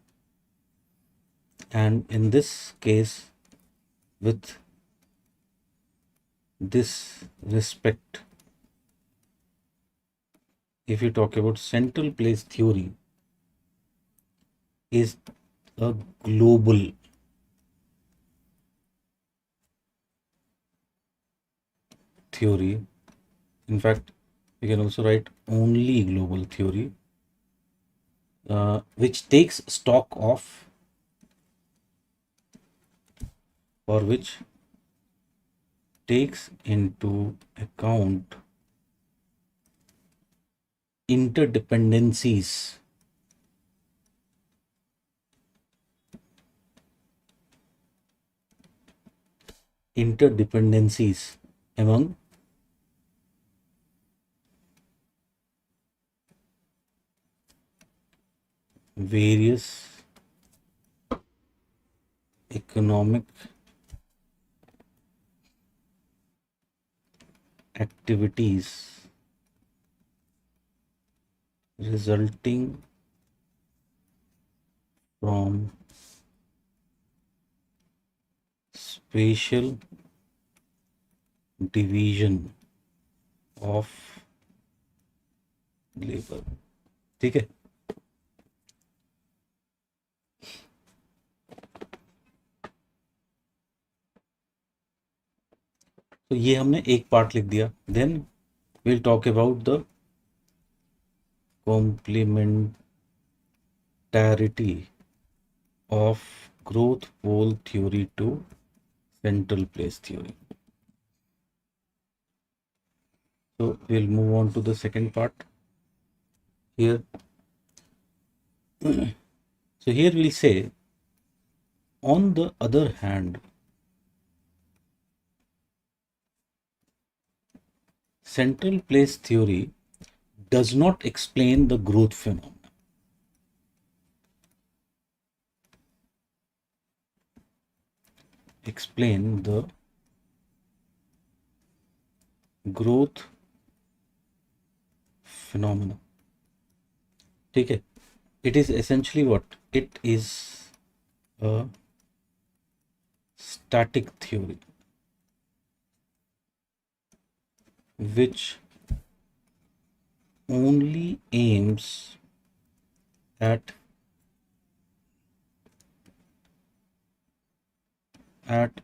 and in this case, with this respect, if you talk about central place theory, is a global theory. In fact, we can also write only global theory, which takes stock of, or which takes into account interdependencies among various economic activities resulting from spatial division of labor. ठीक है, तो ये हमने एक part लिख दिया. Then we'll talk about the complementarity of growth pole theory to central place theory. So we'll move on to the second part here. So here we'll say, on the other hand, central place theory does not explain the growth phenomenon. Explain the growth phenomena. ठीक है, it is essentially what? It is a static theory which only aims at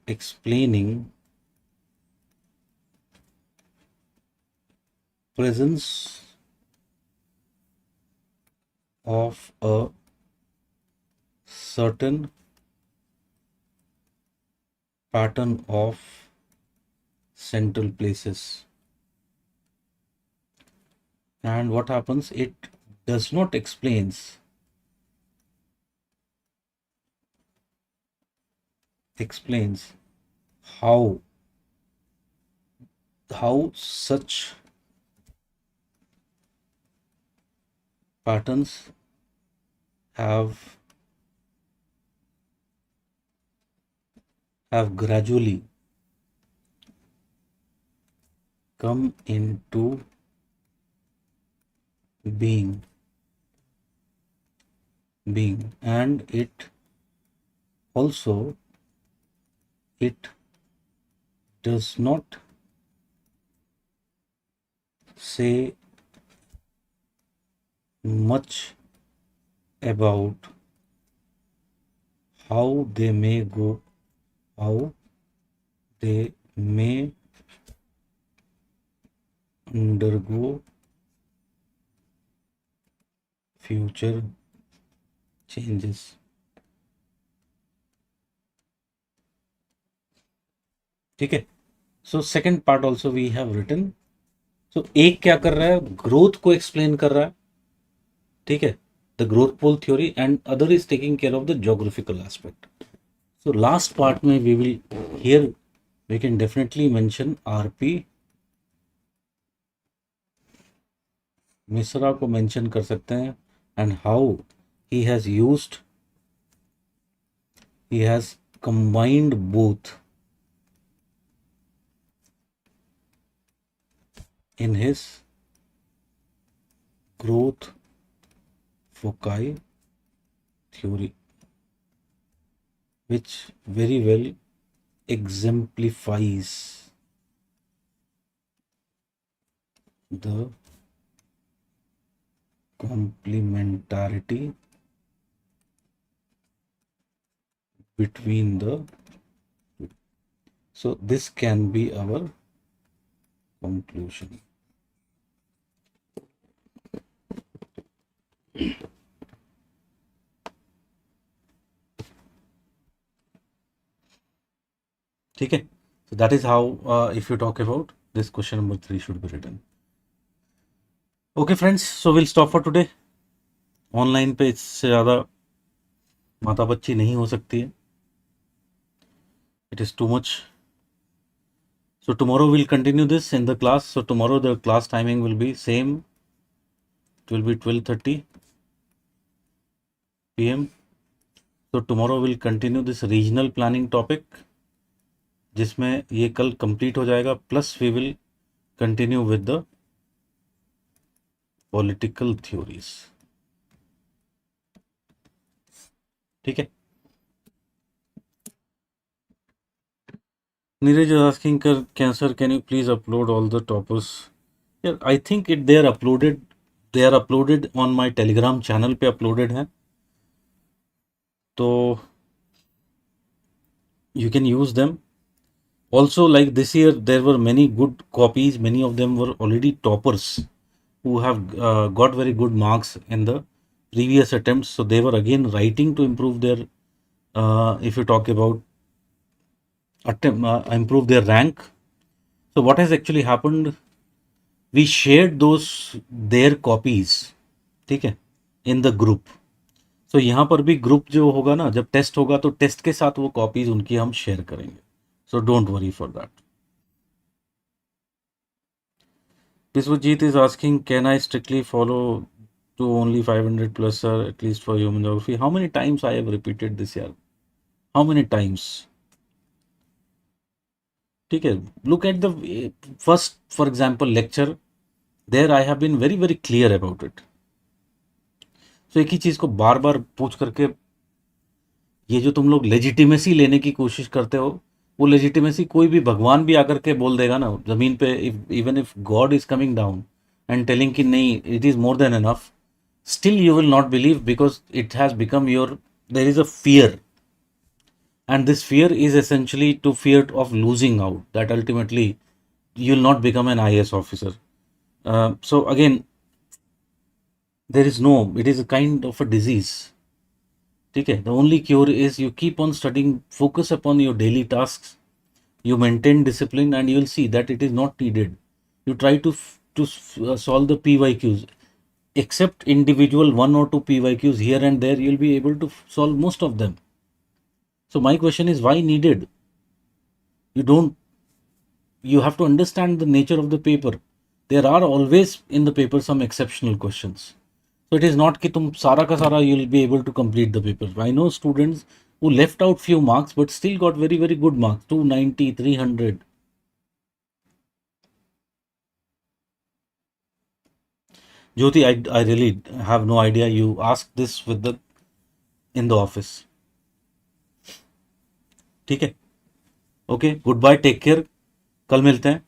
explaining presence of a certain pattern of central places. And what happens? It does not explain how such patterns have gradually come into being, and it does not say much about how they may undergo future changes. ठीक है. So second part also we have written. So एक क्या कर रहा है, growth को explain कर रहा है. ठीक है, the growth pole theory, and other is taking care of the geographical aspect. So last part में we will here we can definitely mention RP Mishra को मेंशन कर सकते हैं, and how he has used, he has combined both in his growth foci theory, which very well exemplifies the complementarity between the. So this can be our conclusion. ठीक है. So that is how if you talk about this, question number 3 should be written. Okay friends, so we'll stop for today. Online पे इससे ज़्यादा माता बच्ची नहीं हो सकती है. It is too much. So tomorrow we'll continue this in the class. So tomorrow the class timing will be same. It will be 12:30 p.m. So tomorrow we'll continue this regional planning topic, जिसमें ये कल complete हो जाएगा. Plus we will continue with the political theories. ठीक है. Neeraj is asking, sir, can you please upload all the toppers? Yeah, I think they are uploaded. They are uploaded on my Telegram channel पे uploaded हैं. तो you can use them. Also, like this year, there were many good copies. Many of them were already toppers who have got very good marks in the previous attempts. So they were again writing to improve their, if you talk about improve their rank. So what has actually happened? We shared those their copies, ठीक है, in the group. So यहाँ पर भी group जो होगा ना, जब test होगा तो टेस्ट के साथ वो कॉपीज उनकी हम शेयर करेंगे. So don't worry for that. Biswajit is asking, can I strictly follow to only 500 plus, sir, at least for human geography? How many times I have repeated this year? How many times? ठीक है. Look at the first, for example, lecture. There I have been very, very clear about it. So एक ही चीज को बार बार पूछ करके, ये जो तुम लोग लेजिटिमेसी लेने की कोशिश करते हो, वो लेजिटिमेसी कोई भी भगवान भी आकर के बोल देगा ना जमीन पे, even if God is coming down and telling कि नहीं, it is more than enough, still you will not believe, because it has become your, there is a fear, and this fear is essentially to fear of losing out, that ultimately you will not become an IAS officer. So again, there is no, it is a kind of a disease. ठीक है. The only cure is you keep on studying, focus upon your daily tasks, you maintain discipline, and you will see that it is not needed. You try to solve the PYQs, except individual 1 or 2 PYQs here and there, you'll be able to solve most of them. So my question is, why needed? You don't, you have to understand the nature of the paper. There are always in the paper some exceptional questions. So it is not कि तुम सारा का सारा you'll be able to complete the paper. I know students who left out few marks but still got very, very good marks, 290, 300. Jyoti, I really have no idea. You asked this with the in the office. ठीक है. Okay, good bye, take care. कल मिलते हैं.